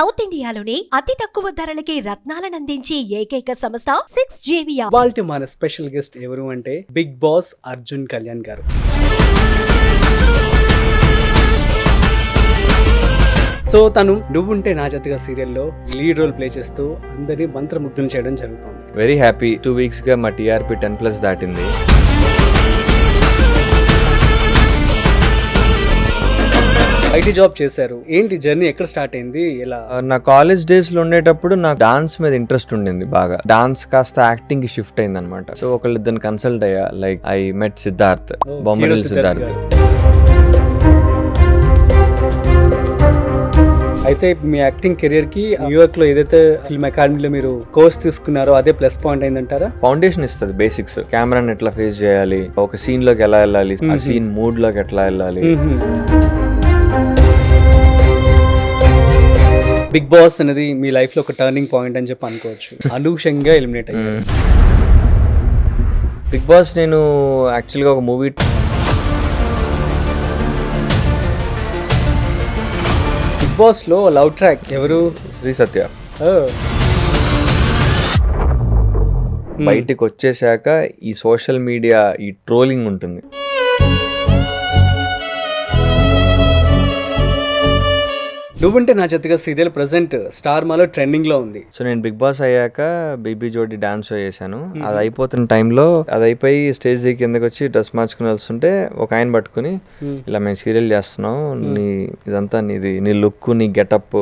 South ఇండియాలోనే అతి తక్కువ ధరలకి రత్నాలనందించే ఏకైక సంస్థ 6JVR. వాళ్ళ మన స్పెషల్ గెస్ట్ ఎవరు అంటే big boss Arjun Kalyan garu. So తను నువ్వుంటే నా జతగా సీరియల్లో లీడ్ రోల్ ప్లే చేస్తూ అందరినీ మంత్రముగ్ధులు చేయడం జరుగుతుంది. Very happy. 2 weeks గా మా టీఆర్పీ 10+ దాటింది. ఐటీ జాబ్ చేశారు. ఏంటి జర్నీ ఎక్కడ స్టార్ట్ అయింది? ఎలా? నా కాలేజ్ డేస్ లో ఉండేటప్పుడు నాకు డాన్స్ మీద ఇంట్రెస్ట్ ఉండింది బాగా. డాన్స్ కాస్త యాక్టింగ్ కి షిఫ్ట్ అయింది అనమాట. సో ఒకళ్ళిద్దరిని కన్సల్ట్ అయ్యా. Like I met Siddharth, Bommarillu Siddharth. అయితే మీ యాక్టింగ్ కెరియర్ కి న్యూయార్క్ లో ఏదైతే ఫిల్మ్ అకాడమీలో మీరు కోర్స్ తీసుకున్నారో అదే ప్లస్ పాయింట్ అయిందంటారా? ఫౌండేషన్ ఇస్తుంది, బేసిక్స్. కెమెరాని ఎట్లా ఫేస్ చేయాలి, ఒక సీన్ లోకి ఎలా వెళ్ళాలి, ఆ సీన్ మూడ్ లోకి ఎట్లా వెళ్ళాలి. బిగ్ బాస్ అనేది మీ లైఫ్ లో ఒక టర్నింగ్ పాయింట్ అని చెప్పి అనుకోవచ్చు. అనూషంగా ఎలిమినేట్ అయ్యారు. బిగ్ బాస్ నేను యాక్చువల్గా ఒక మూవీ బిగ్ బాస్ లో లవ్ ట్రాక్ ఎవరు? శ్రీ సత్య. బయటికి వచ్చేసాక ఈ సోషల్ మీడియా, ఈ ట్రోలింగ్ ఉంటుంది. నువ్వుంటే నా జతగా సీరియల్ ప్రెసెంట్ స్టార్ మాలో ట్రెండింగ్ లో ఉంది. సో నేను బిగ్ బాస్ అయ్యాక బేబీ జోడి డాన్స్ షో చేశాను. అది అయిపోతున్న టైంలో అది అయిపోయి స్టేజ్ దిగి కిందకి వచ్చి డ్రెస్ మార్చుకుని వెళ్తుంటే ఒక ఆయన పట్టుకుని, ఇలా మేము సీరియల్ చేస్తున్నాం, నీ ఇదంతా నీది, నీ లుక్, నీ getup.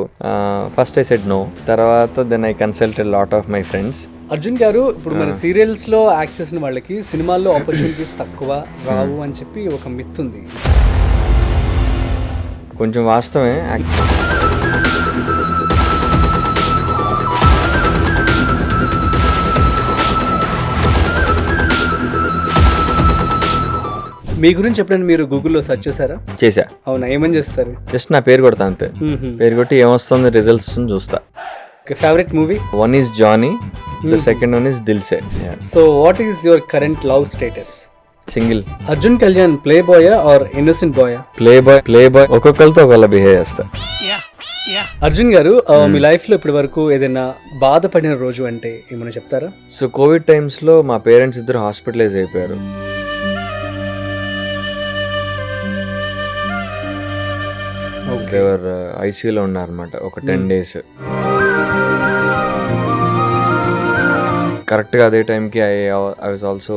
First I said no. తర్వాత then I consulted lot of my friends. Arjun garu, ఇప్పుడు మన సీరియల్స్ లో యాక్ట్ చేసిన వాళ్ళకి సినిమాల్లో ఆపర్చునిటీస్ తక్కువ రావు అని చెప్పి ఒక మిత్ ఉంది. కొంచెం వాస్తవమే. మీ గురించి ఎప్పుడైనా మీరు గూగుల్లో సెర్చ్ చేశారా? చేశా. అవునా? ఏమని చేస్తారు? జస్ట్ నా పేరు కొడతా అంతే. పేరు కొట్టి ఏమొస్తుంది రిజల్ట్స్ చూస్తా. Favourite movie? One is Johnny, the second one is Dil Se. So what is your current love status? Single. Arjun Kalyan play boy or innocent boy? Play boy. ఒక్కొక్కరితో ఒకళ్ళ బిహేవ్ చేస్తా. అర్జున్ గారు, మీ లైఫ్ లో ఇప్పటి వరకు ఏదైనా బాధపడిన రోజు అంటే ఏమైనా చెప్తారా? సో కోవిడ్ టైమ్స్ లో మా పేరెంట్స్ ఇద్దరు హాస్పిటలైజ్ అయిపోయారు. ఎవరు ఐసీయూలో ఉన్నారన్నమాట ఒక 10 days. కరెక్ట్గా అదే టైంకి I was also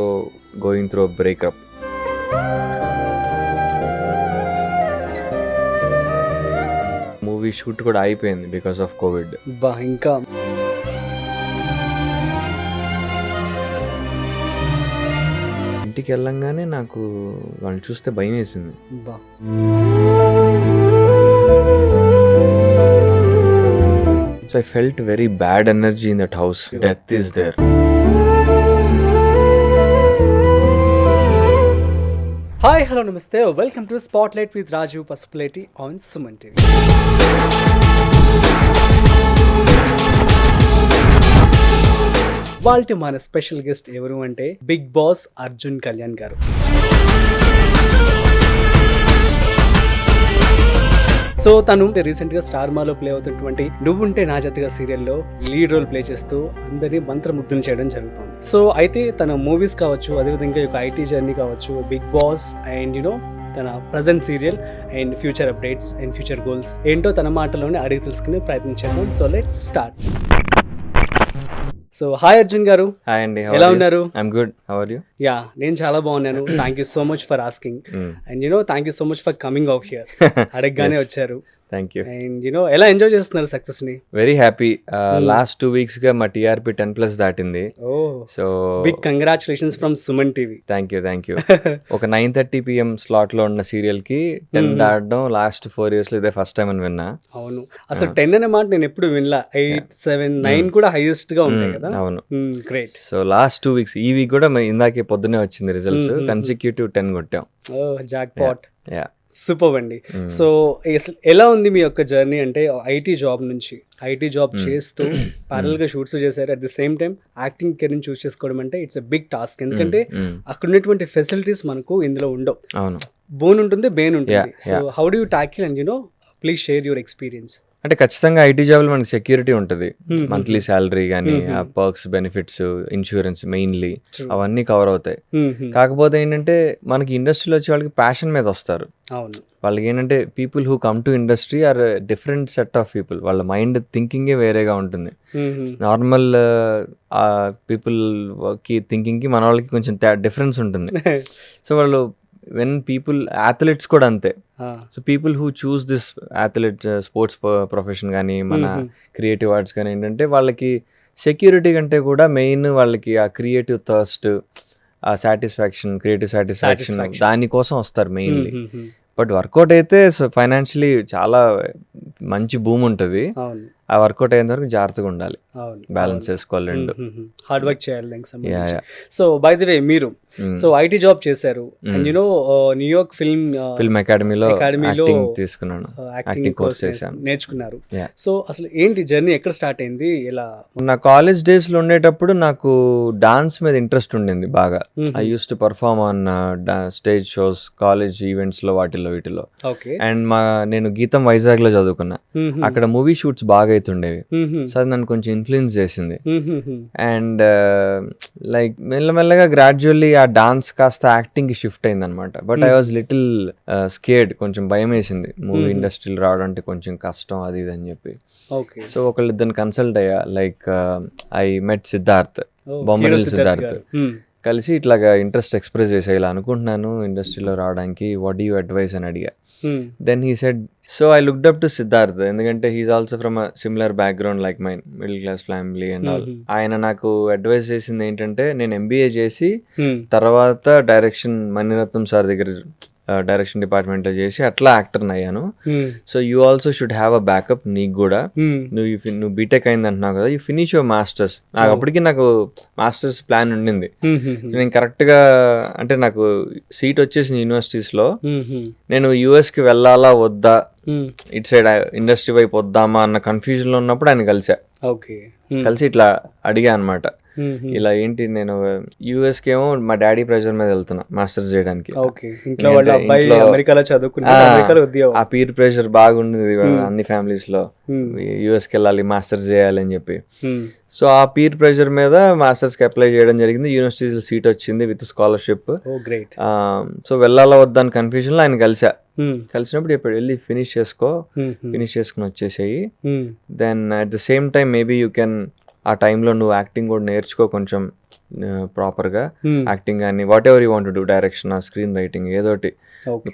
going through breakup. Movie shoot కూడా అయిపోయింది బికాస్ ఆఫ్ కోవిడ్. ఇంకా ఇంటికి వెళ్ళంగానే నాకు వాళ్ళని చూస్తే భయం వేసింది. So I felt very bad energy in that house. Death is there. Hi, hello, నమస్తే. Welcome to spotlight with Rajeev Pasupuleti on Suman TV. వాళ్ళ మన స్పెషల్ గెస్ట్ ఎవరు అంటే big boss Arjun Kalyan garu. So తను రీసెంట్ గా స్టార్ మాలో ప్లే అవుతున్నటువంటి నువ్వుంటే నా జతగా సీరియల్లో లీడ్ రోల్ ప్లే చేస్తూ అందరినీ మంత్రముగ్ధులు చేయడం జరుగుతుంది. సో అయితే తన మూవీస్ కావచ్చు, అదేవిధంగా ఒక ఐటీ జర్నీ కావచ్చు, బిగ్ బాస్ అండ్ తన present serial and future updates and future goals ఏంటో తన మాటలోనే అడిగి తెలుసుకునే ప్రయత్నం చేద్దాం. So let's start. So hi Arjun గారు. హాయ్ అండి, ఎలా ఉన్నారు? I'm good, how are you? Yeah, నేను చాలా బాగున్నాను. Thank you so much for asking and thank you so much for coming out here. అడగగానే వచ్చారు. Thank you. అండ్ ఎలా ఎంజాయ్ చేస్తున్నారు సక్సెస్ ని? Very happy. లాస్ట్ 2 weeks గా మా టీఆర్పీ 10+ దాటింది. So big congratulations from Suman TV. Thank you. ఒక 9:30 PM slot లో ఉన్న సీరియల్ కి 10 దాటడం లాస్ట్ 4 years లో ఇదే ఫస్ట్ టైం అని విన్నా. అవును, అసలు 10 అనే మాట నేను ఎప్పుడు వినలా. 8, 7, 9 కూడా హైయెస్ట్ గా ఉంటాయి కదా. అవును, గ్రేట్. సో లాస్ట్ 2 weeks, ఈ వీక్ కూడా ఇందాకే పొద్దునే వచ్చింది రిజల్ట్స్. కన్సిక్యూటివ్ 10 కొట్టాం. Jackpot. యా, సూపర్ అండి. సో ఎలా ఉంది మీ యొక్క జర్నీ? అంటే ఐటీ జాబ్ చేస్తూ ప్యారల్ గా షూట్స్ చేశారు, at the same time acting career choose చేసుకోవడం అంటే ఇట్స్ ఎ బిగ్ టాస్క్. ఎందుకంటే అక్కడ ఉన్నటువంటి ఫెసిలిటీస్ మనకు ఇందులో ఉండవు. అవును, బోన్ ఉంటుంది, బెయిన్ ఉంటుంది. So how do you tackle and please share your experience. అంటే ఖచ్చితంగా ఐటీ జాబ్లో మనకి సెక్యూరిటీ ఉంటుంది, Hmm. మంత్లీ శాలరీ కానీ Hmm. ఆ perks benefits insurance mainly True. అవన్నీ కవర్ అవుతాయి. కాకపోతే ఏంటంటే మనకి ఇండస్ట్రీలో వచ్చే వాళ్ళకి ప్యాషన్ మీద వస్తారు. అవును. వాళ్ళకి ఏంటంటే people who come to industry are different set of people, వాళ్ళ మైండ్ థింకింగే వేరేగా ఉంటుంది. నార్మల్ పీపుల్కి థింకింగ్కి మన వాళ్ళకి కొంచెం డిఫరెన్స్ ఉంటుంది. సో వాళ్ళు వెన్ పీపుల్ అథ్లెట్స్ కూడా అంతే. So people who choose this athlete sports profession కానీ మన క్రియేటివ్ ఆర్ట్స్ కానీ ఏంటంటే వాళ్ళకి సెక్యూరిటీ కంటే కూడా మెయిన్ వాళ్ళకి ఆ క్రియేటివ్ థర్స్ట్, ఆ సాటిస్ఫాక్షన్, క్రియేటివ్ సాటిస్ఫాక్షన్ దానికోసం వస్తారు మెయిన్లీ. బట్ వర్కౌట్ అయితే ఫైనాన్షియలీ చాలా మంచి భూమి ఉంటుంది. అవును. ఆ వర్కౌట్ అయ్యేంత వరకు జాగ్రత్తగా ఉండాలి, అవును. బ్యాలెన్స్ చేసుకోవాలి రెండు. హార్డ్ వర్క్ చేయాలి దానికి Yeah, సంబంధించి. yeah. So by the way మీరు Mm. సో ఐటీ జాబ్ చేశారు అండ్ యునో న్యూయార్క్ ఫిల్మ్ అకాడమీలో అకాడమీలో యాక్టింగ్ తీసుకున్నాను, యాక్టింగ్ కోర్స్ కోర్స్ చేశాను. నేర్చుకున్నారు. Yeah. సో అసలు ఏంటి జర్నీ ఎక్కడ స్టార్ట్ అయింది, ఎలా? నా కాలేజ్ డేస్లో ఉండేటప్పుడు నాకు డాన్స్ మీద ఇంట్రెస్ట్ ఉండింది బాగా. I used to perform on stage shows, college ఈవెంట్స్లో వాటిల్లో వీటిలో. ఓకే. అండ్ నేను గీతం వైజాగ్లో చదువుకున్నా, అక్కడ మూవీ షూట్స్ బాగా అవుతుండేవి. సో అది నన్ను కొంచెం ఇన్ఫ్లుయెన్స్ చేసింది. అండ్ లైక్ మెల్లమెల్లగా గ్రాడ్యువల్లీ ఆ డాన్స్ కాస్త యాక్టింగ్కి షిఫ్ట్ అయింది అనమాట. But I was little scared, కొంచెం భయం వేసింది మూవీ ఇండస్ట్రీలో రావడం అంటే కొంచెం కష్టం అది ఇది అని చెప్పి. ఓకే. సో ఒకళ్ళిద్దరిని కన్సల్ట్ అయ్యా, like I met Siddharth, Bommarillu Siddharth. కలిసి ఇట్లాగా ఇంట్రెస్ట్ ఎక్స్ప్రెస్ చేసే ఇలా అనుకుంటున్నాను ఇండస్ట్రీలో రావడానికి, వాట్ డూ యూ అడ్వైస్ అని అడిగా. Then he said, so I looked up to Siddharth, ఎందుకంటే he's also from a similar background like mine, middle class family and all. ఆయన నాకు అడ్వైస్ చేసింది ఏంటంటే, నేను ఎంబీఏ చేసి తర్వాత డైరెక్షన్ మణిరత్నం సార్ దగ్గర డైరెక్షన్ డిపార్ట్మెంట్లో చేసి అట్లా యాక్టర్ని అయ్యాను. So you also should have a backup, నీకు కూడా నువ్వు బీటెక్ అయింది అంటున్నావు కదా, యూ ఫినిష్ యువర్ మాస్టర్స్. నాకు అప్పటికి నాకు మాస్టర్స్ ప్లాన్ ఉండింది. నేను కరెక్ట్గా అంటే నాకు సీట్ వచ్చేసింది యూనివర్సిటీస్లో. నేను యూఎస్కి వెళ్ళాలా వద్దా, ఇటు సైడ్ ఇండస్ట్రీ వైపు వద్దామా అన్న కన్ఫ్యూజన్లో ఉన్నప్పుడు ఆయన కలిసి ఇట్లా అడిగా అనమాట, ఇలా ఏంటి నేను యూఎస్కి ఏమో మా డాడీ ప్రెషర్ మీద వెళ్తున్నా మాస్టర్స్ చేయడానికి. ఆ పీర్ ప్రెషర్ బాగుండేది అన్ని ఫ్యామిలీస్ లో, యూఎస్కి వెళ్ళాలి మాస్టర్స్ చేయాలి అని చెప్పి. సో ఆ పీర్ ప్రెషర్ మీద మాస్టర్స్కి అప్లై చేయడం జరిగింది. యూనివర్సిటీలో సీట్ వచ్చింది విత్ స్కాలర్షిప్. సో వెళ్ళాలా వద్దని కన్ఫ్యూజన్లో ఆయన కలిసినప్పుడు చెప్పాడు, వెళ్ళి ఫినిష్ చేసుకుని వచ్చేసేయి. Then at the same time maybe you can, ఆ టైంలో నువ్వు యాక్టింగ్ కూడా నేర్చుకో కొంచెం ప్రాపర్గా, యాక్టింగ్ కానీ what ever you want to do, direction, screen writing ఏదోటి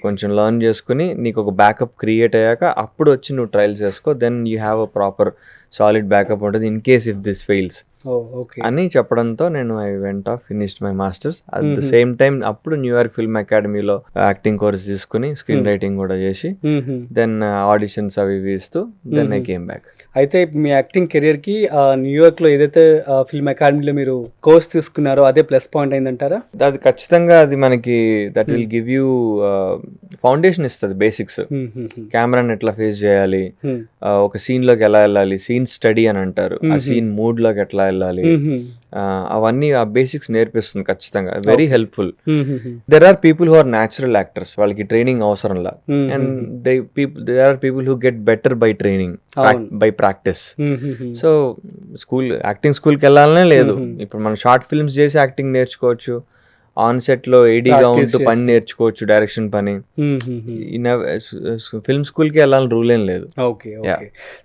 కొంచెం లర్న్ చేసుకుని నీకు ఒక బ్యాకప్ క్రియేట్ అయ్యాక అప్పుడు వచ్చి నువ్వు ట్రయల్ చేసుకో. Then you have a proper solid backup ఉంటుంది in case if this fails అని చెప్పడంతో నేను I went off, finished my masters. At the same time అప్పుడు న్యూయార్క్ ఫిల్మ్ అకాడమీలో యాక్టింగ్ కోర్స్ తీసుకుని స్క్రీన్ రైటింగ్ కూడా చేసి దెన్ ఆడిషన్స్ అవి ఇస్తూ దెన్ ఐ కేమ్ బ్యాక్. అయితే మీ యాక్టింగ్ కెరియర్ కి న్యూయార్క్ లో ఏదైతే ఫిల్మ్ అకాడమీలో మీరు కోర్స్ తీసుకున్నారో అదే ప్లస్ పాయింట్ అయిందంటారా? అది ఖచ్చితంగా, అది మనకి that will give you foundation ఇస్తుంది, బేసిక్స్. కెమెరాని ఎట్లా ఫేస్ చేయాలి, ఒక సీన్ లోకి ఎలా వెళ్ళాలి, సీన్ స్టడీ అని అంటారు, ఆ సీన్ మూడ్ లోకి ఎట్లా వెళ్ళాలి, అవన్నీ ఆ బేసిక్స్ నేర్పిస్తుంది ఖచ్చితంగా. Very helpful. There are people who are natural actors, వాళ్ళకి ట్రైనింగ్ అవసరంలా. And there are people who get better by training, by practice. So acting స్కూల్కి వెళ్ళాలనే లేదు, ఇప్పుడు మనం షార్ట్ ఫిల్మ్స్ చేసి యాక్టింగ్ నేర్చుకోవచ్చు, ఆన్ సెట్ లో ఏడీగా ఉంటూ పని నేర్చుకోవచ్చు, డైరెక్షన్ పని. ఫిల్మ్ స్కూల్ కి వెళ్ళాలని రూల్ ఏం లేదు. ఓకే.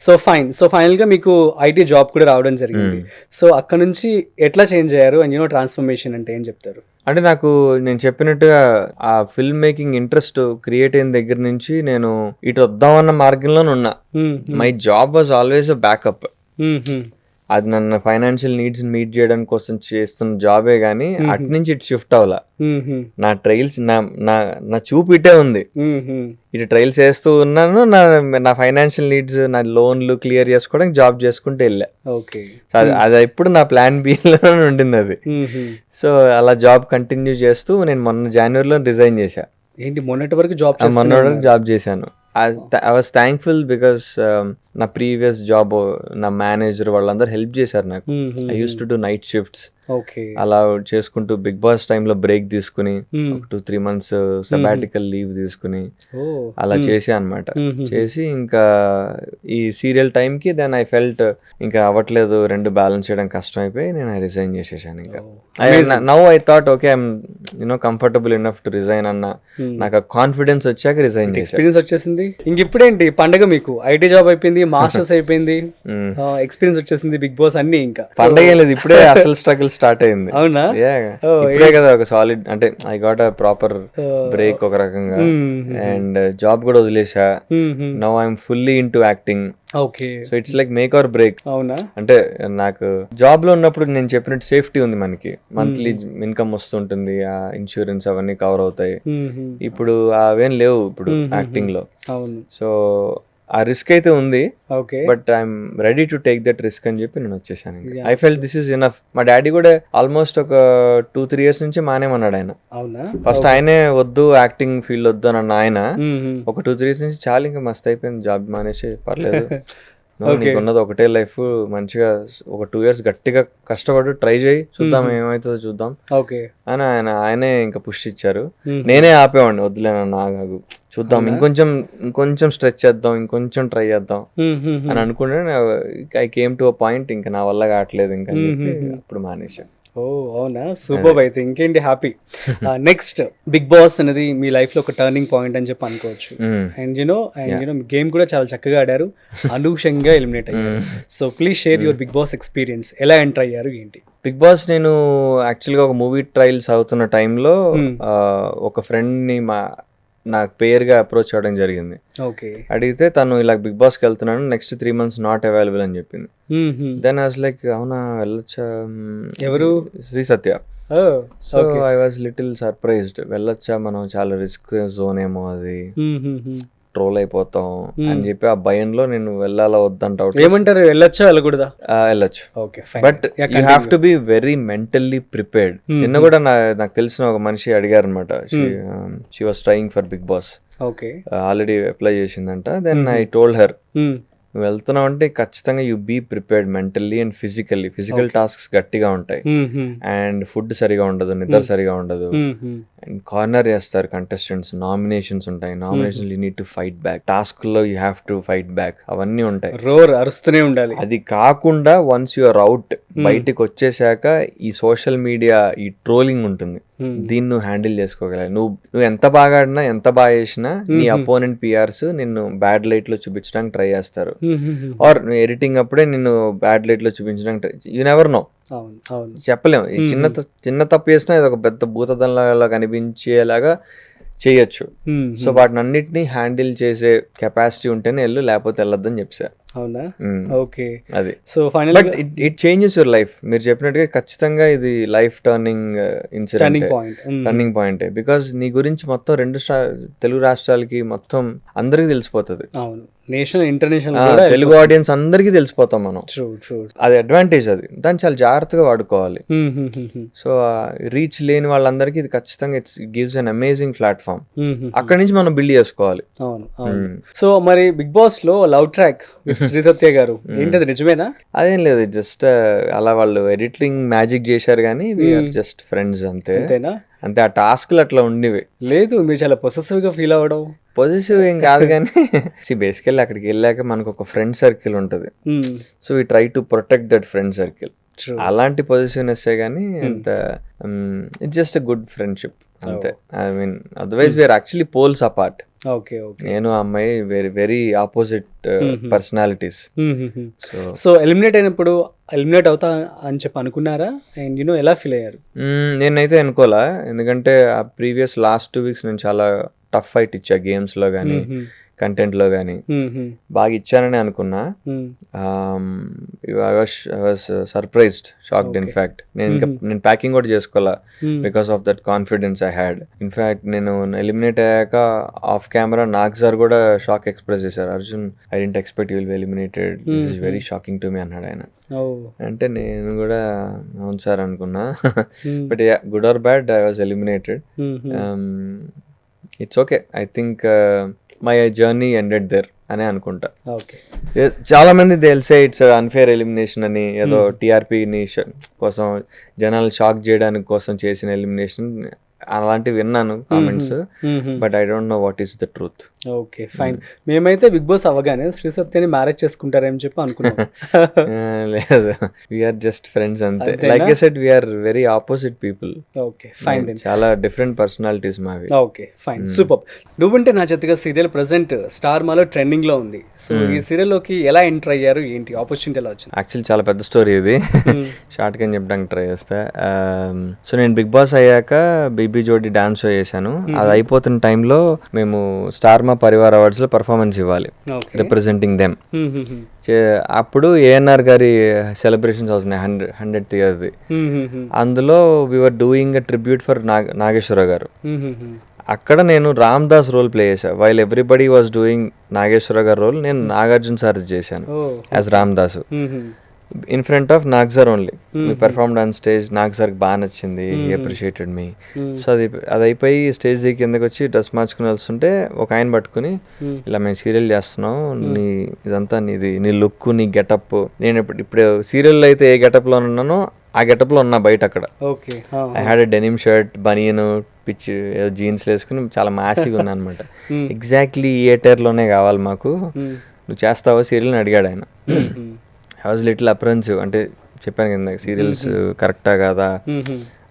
సో ఫైనల్ గా మీకు ఐటీ జాబ్ కూడా రావడం జరిగింది. సో అక్కడ నుంచి ఎట్లా చేంజ్ అయ్యారు అండ్ యూనో ట్రాన్స్ఫర్మేషన్ అంటే ఏం చెప్తారు? అంటే నాకు నేను చెప్పినట్టుగా ఆ ఫిల్మ్ మేకింగ్ ఇంట్రెస్ట్ క్రియేట్ అయిన దగ్గర నుంచి నేను ఇటు వద్దామన్న మార్గంలోనే ఉన్నా. My job was always a backup. అది నన్ను ఫైనాన్షియల్ నీడ్స్ మీట్ చేయడం కోసం చేస్తున్న జాబే గానీ అటు నుంచి ఇటు షిఫ్ట్ అవ్వాల. నా ట్రయల్స్ నా చూపు ఇటే ఉంది, ఇటు ట్రయల్స్ చేస్తూ ఉన్నాను. నా ఫైనాన్షియల్ నీడ్స్, నా లోన్లు క్లియర్ చేసుకోవడానికి జాబ్ చేసుకుంటూ వెళ్ళా. అది ఇప్పుడు నా ప్లాన్ బిలోనే ఉండింది అది. సో అలా జాబ్ కంటిన్యూ చేస్తూ నేను మొన్న జనవరిలో రిజైన్ చేశా. ఏంటి మొన్నటి వరకు జాబ్ చేశాను. ఐ వాజ్ థ్యాంక్ఫుల్ బికాస్ నా ప్రీవియస్ జాబ్ నా మేనేజర్ వాళ్ళందరూ హెల్ప్ చేశారు నాకు. I used to do night shifts. Okay. అలా చేసుకుంటూ బిగ్ బాస్ టైంలో బ్రేక్ తీసుకుని 2-3 months సబాటికల్ లీవ్ తీసుకుని అలా చేసా అనమాట. చేసి ఇంకా ఈ సీరియల్ టైంకి దెన్ ఐ ఫెల్ట్ ఇంకా అవ్వట్లేదు, రెండు బ్యాలెన్స్ చేయడం కష్టం అయిపోయి నేను రిజైన్ చేసేసాను. ఇంకా now I thought okay I'm comfortable enough to resign అన్న నాకు కాన్ఫిడెన్స్ వచ్చాక రిజైన్ చేశాను. ఎక్స్పీరియన్స్ వచ్చేసింది. ఇంక ఇప్పుడేంటి పండగ మీకు? ఐటీ జాబ్ అయిపోయింది, మాస్టర్స్ అయిపోయింది, ఎక్స్పీరియన్స్ వచ్చేసింది, బిగ్ బాస్ అన్ని. ఇంకా పండగ ఏం లేదు, ఇప్పుడే అసలు స్ట్రగుల్ స్టార్ట్ అయింది. అవునా? ఇప్పుడే కదా ఒక సాలిడ్ అంటే I got a proper break ఒక రకంగా. అండ్ జాబ్ కూడా వదిలేసా. Now I'm fully into acting. Okay. So it's like make or break. అవునా? అంటే నాకు జాబ్ లో ఉన్నప్పుడు నేను చెప్పినట్టు సేఫ్టీ ఉంది, మనకి మంత్లీ ఇన్కమ్ వస్తుంటుంది, ఆ ఇన్సూరెన్స్ అవన్నీ కవర్ అవుతాయి. ఇప్పుడు అవేం లేవు ఇప్పుడు యాక్టింగ్ లో. అవును. సో ఆ రిస్క్ అయితే ఉంది, okay, but I'm ready to take that risk అని చెప్పి నేను వచ్చేసాను. I felt this is enough. మా డాడీ కూడా ఆల్మోస్ట్ ఒక 2-3 years నుంచి మానేమన్నాడు ఆయన. అవునా? ఫస్ట్ ఆయనే వద్దు యాక్టింగ్ ఫీల్డ్ వద్దు అని అన్న ఆయన ఒక 2-3 years నుంచి చాలా ఇంకా మస్తు అయిపోయింది, జాబ్ మానేసి పర్లేదు, నీకు ఉన్నది ఒకటే లైఫ్, మంచిగా ఒక 2 years గట్టిగా కష్టపడి ట్రై చేయి, చూద్దాం ఏమవుతుందో చూద్దాం అని ఆయనే ఇంకా పుష్ ఇచ్చారు. నేనే ఆపేవాడిని, వద్దులేనన్నా ఆగాగు, చూద్దాం, ఇంకొంచెం స్ట్రెచ్ చేద్దాం, ఇంకొంచెం ట్రై చేద్దాం అని అనుకుంటే I came to a point ఇంకా నా వల్ల కావట్లేదు ఇంకా అప్పుడు మానేశాను. ఓ అవునా, సూపర్. అయితే ఇంకేంటి, హ్యాపీ. నెక్స్ట్ బిగ్ బాస్ అనేది మీ లైఫ్ లో ఒక టర్నింగ్ పాయింట్ అని చెప్పి అనుకోవచ్చు. అండ్ యూనో గేమ్ కూడా చాలా చక్కగా ఆడారు, అనూషంగా ఎలిమినేట్ అయ్యారు. So please share your Bigg Boss experience, ఎలా ఎంటర్ అయ్యారు ఏంటి? బిగ్ బాస్ నేను యాక్చువల్గా ఒక మూవీ ట్రయల్స్ అవుతున్న టైంలో ఒక ఫ్రెండ్ని నాకు పేరుగా అప్రోచ్ అవ్వడం జరిగింది. ఓకే. అడిగితే తను ఇలా బిగ్ బాస్కి వెళ్తున్నాను, నెక్స్ట్ 3 months నాట్ అవైలబుల్ అని చెప్పింది. దెన్ ఐ వాస్ లైక్ అవునా వెళ్ళొచ్చా? ఎవరు? Sri Satya. So I was little surprised, వెళ్ళొచ్చా మనం, చాలా రిస్క్ జోన్ ఏమో అది, ట్రోల్ అయిపోతాం అని చెప్పి ఆ భయంలో నేను వెళ్ళాలా వద్దంట. ఏమంటారు, వెళ్ళొచ్చా వెళ్ళకూడదా? వెళ్ళొచ్చు, but you have to be very mentally prepared. నిన్న కూడా నాకు తెలిసిన ఒక మనిషి అడిగారు అనమాట, she was trying for Bigg Boss, already apply చేసిందంట. దెన్ ఐ టోల్డ్ హర్, నువ్వు వెళ్తున్నావు అంటే ఖచ్చితంగా you be prepared mentally and physically. Physical tasks గట్టిగా ఉంటాయి, అండ్ ఫుడ్ సరిగా ఉండదు, నిద్ర సరిగా ఉండదు, అండ్ కార్నర్ చేస్తారు కంటెస్టెంట్స్, నామినేషన్స్ ఉంటాయి, nominations you need to fight back, task లో you have to fight back, అవన్నీ ఉంటాయి, రోర్ అరుస్తూనే ఉండాలి. అది కాకుండా వన్స్ యు ఆర్ అవుట్, బయటికి వచ్చేసాక ఈ సోషల్ మీడియా ఈ ట్రోలింగ్ ఉంటుంది, దీన్ని నువ్వు హ్యాండిల్ చేసుకోగలవు. నువ్వు ఎంత బాగా ఆడినా, ఎంత బాగా చేసినా, నీ అపోనెంట్ పిఆర్స్ నిన్ను బ్యాడ్ లైట్ లో చూపించడానికి ట్రై చేస్తారు, ఆర్ ఎడిటింగ్ అప్పుడే నిన్ను బ్యాడ్ లైట్ లో చూపించడానికి యూ నెవర్ నో, చెప్పలేము. చిన్న తప్పు చేసినా ఇది ఒక పెద్ద భూతదంలా కనిపించేలాగా చేయొచ్చు. సో వాటిని అన్నిటినీ హ్యాండిల్ చేసే కెపాసిటీ ఉంటేనే వెళ్ళు, లేకపోతే వెళ్ళొద్దని చెప్పా. అవునా? ఓకే. అది so final but it changes your life. మీరు చెప్పినట్టుగా ఖచ్చితంగా ఇది life turning incident, turning point. Because నీ గురించి మొత్తం 2 తెలుగు రాష్ట్రాలకి మొత్తం అందరికి తెలిసిపోతుంది. అవును, నేషనల్ ఇంటర్నేషనల్ తెలుగు ఆడియన్స్ అందరికీ తెలిసిపోతాం మనం. అది అడ్వాంటేజ్, అది దాన్ని చాలా జాగ్రత్తగా వాడుకోవాలి. సో రీచ్ లేని వాళ్ళందరికీ ఇది ఖచ్చితంగా it's gives an amazing platform. అక్కడి నుంచి మనం బిల్డ్ చేసుకోవాలి. సో మరి బిగ్ బాస్ లో లవ్ ట్రాక్ శ్రీ సత్య గారు ఏంటది, నిజమేనా? అదేం లేదు, జస్ట్ అలా వాళ్ళు ఎడిటింగ్ మ్యాజిక్ చేశారు కానీ వీఆర్ జస్ట్ ఫ్రెండ్స్ అంతే. అంతే, ఆ టాస్క్లు అట్లా ఉండేవి. లేదు, మీరు చాలా పొసెసివ్ గా ఫీల్ అవ్వడం. పొజిటివ్ ఏం కాదు కానీ బేసికల్లీ అక్కడికి వెళ్ళాక మనకు ఒక ఫ్రెండ్ సర్కిల్ ఉంటుంది. So we try to protect that friend circle. అలాంటి పొజిటివ్నెస్ కానీ అంత it's just a good friendship అంతే. I mean otherwise we're actually poles apart. నేను ఆ అమ్మాయి very very opposite personalities. So eliminate అయినప్పుడు ఎలిమినేట్ అవుతా అని చెప్పి అనుకున్నారా? అండ్ యూనో ఎలా ఫీల్ అయ్యారు? నేనైతే అనుకోలే, ఎందుకంటే ఆ ప్రీవియస్ లాస్ట్ 2 weeks నేను చాలా టఫ్ ఫైట్ ఇచ్చా, గేమ్స్ లో కానీ కంటెంట్ లో కానీ బాగా ఇచ్చానని అనుకున్నా. I was surprised, shocked. In fact నేను ప్యాకింగ్ కూడా చేసుకోవాలా because of that confidence I had. In fact నేను ఎలిమినేట్ అయ్యాక ఆఫ్ కెమెరా నాగ్ సార్ కూడా షాక్ ఎక్స్ప్రెస్ చేశారు. Arjun, I didn't expect you will be eliminated, this is very shocking to me అన్నాడు ఆయన. అంటే నేను కూడా అవును సార్ అనుకున్నా. But good or bad, I was eliminated. It's okay. I think my journey ended there అని అనుకుంటా. ఓకే. చాలా మంది తెలిసే ఇట్స్ అన్ఫేర్ ఎలిమినేషన్ అని, ఏదో టీఆర్పీని కోసం జనాలు షాక్ చేయడానికి కోసం చేసిన ఎలిమినేషన్ అలాంటివి విన్నాను comments, but I don't know what is the truth. Okay fine. మేమైతే బిగ్ బాస్ అవ్వగానే శ్రీ సత్యని మ్యారేజ్ చేసుకుంటారని చెప్పి అనుకున్నాం. లేదు, వీఆర్ జస్ట్ ఫ్రెండ్స్ అంతే. Like I said, we're very opposite people. Okay fine. చాలా డిఫరెంట్ పర్సనాలిటీస్ మావి. Okay fine, super. నువ్వుంటే నా జతగా సీరియల్ ప్రెసెంట్ స్టార్ మాలో ట్రెండింగ్ లో ఉంది. సో ఈ సీరియల్ లోకి ఎలా ఎంటర్ అయ్యారు, ఏంటి ఆపర్చునిటీ ఎలా వచ్చింది? యాక్చువల్లీ చాలా పెద్ద స్టోరీ ఇది, షార్ట్ గా చెప్పడానికి ట్రై చేస్తా. సో నేను బిగ్ బాస్ అయ్యాక బీబీ జోడి డాన్స్ షో చేశాను. అది అయిపోతున్న టైంలో మేము స్టార్ మా పరివార్ అవార్డ్స్ లో పర్ఫార్మెన్స్ ఇవ్వాలి, రిప్రజెంటింగ్ దెమ్. అప్పుడు ఏఎన్ఆర్ గారి సెలబ్రేషన్స్ అవుతున్నాయి 100th ఇయర్ది. అందులో we're doing a tribute for Nageswara గారు. అక్కడ నేను రామ్ దాస్ రోల్ ప్లే చేశాను. While everybody was doing Nageswara గారి రోల్, నేను నాగార్జున సార్ చేశాను as Ram Das in front of Nag sir only. Me performed on stage, Nag సార్కి బాగా నచ్చింది, హీ అప్రిషియేటెడ్ మీ. సో అది అయిపోయి స్టేజ్ దిగి కిందకి వచ్చి డ్రెస్ మార్చుకుని వెళ్తుంటే ఒక ఆయన పట్టుకుని, ఇలా మేము సీరియల్ చేస్తున్నాం, నీ ఇదంతా నీది, నీ లుక్, నీ గెటప్. నేను ఇప్పుడు సీరియల్లో అయితే ఏ గెటప్లో ఉన్నానో ఆ గెటప్లో ఉన్నా బయట అక్కడ. I had a denim shirt, banian, పిచ్ జీన్స్ వేసుకుని చాలా మాసిగా ఉన్నా అనమాట. ఎగ్జాక్ట్లీ ఈ ఏటర్లోనే కావాలి మాకు, నువ్వు చేస్తావా సీరియల్ని అడిగాడు ఆయన. ఐ వాజ్ లిటిల్ అప్రెన్సివ్, అంటే చెప్పాను కదా సీరియల్స్ కరెక్టా కాదా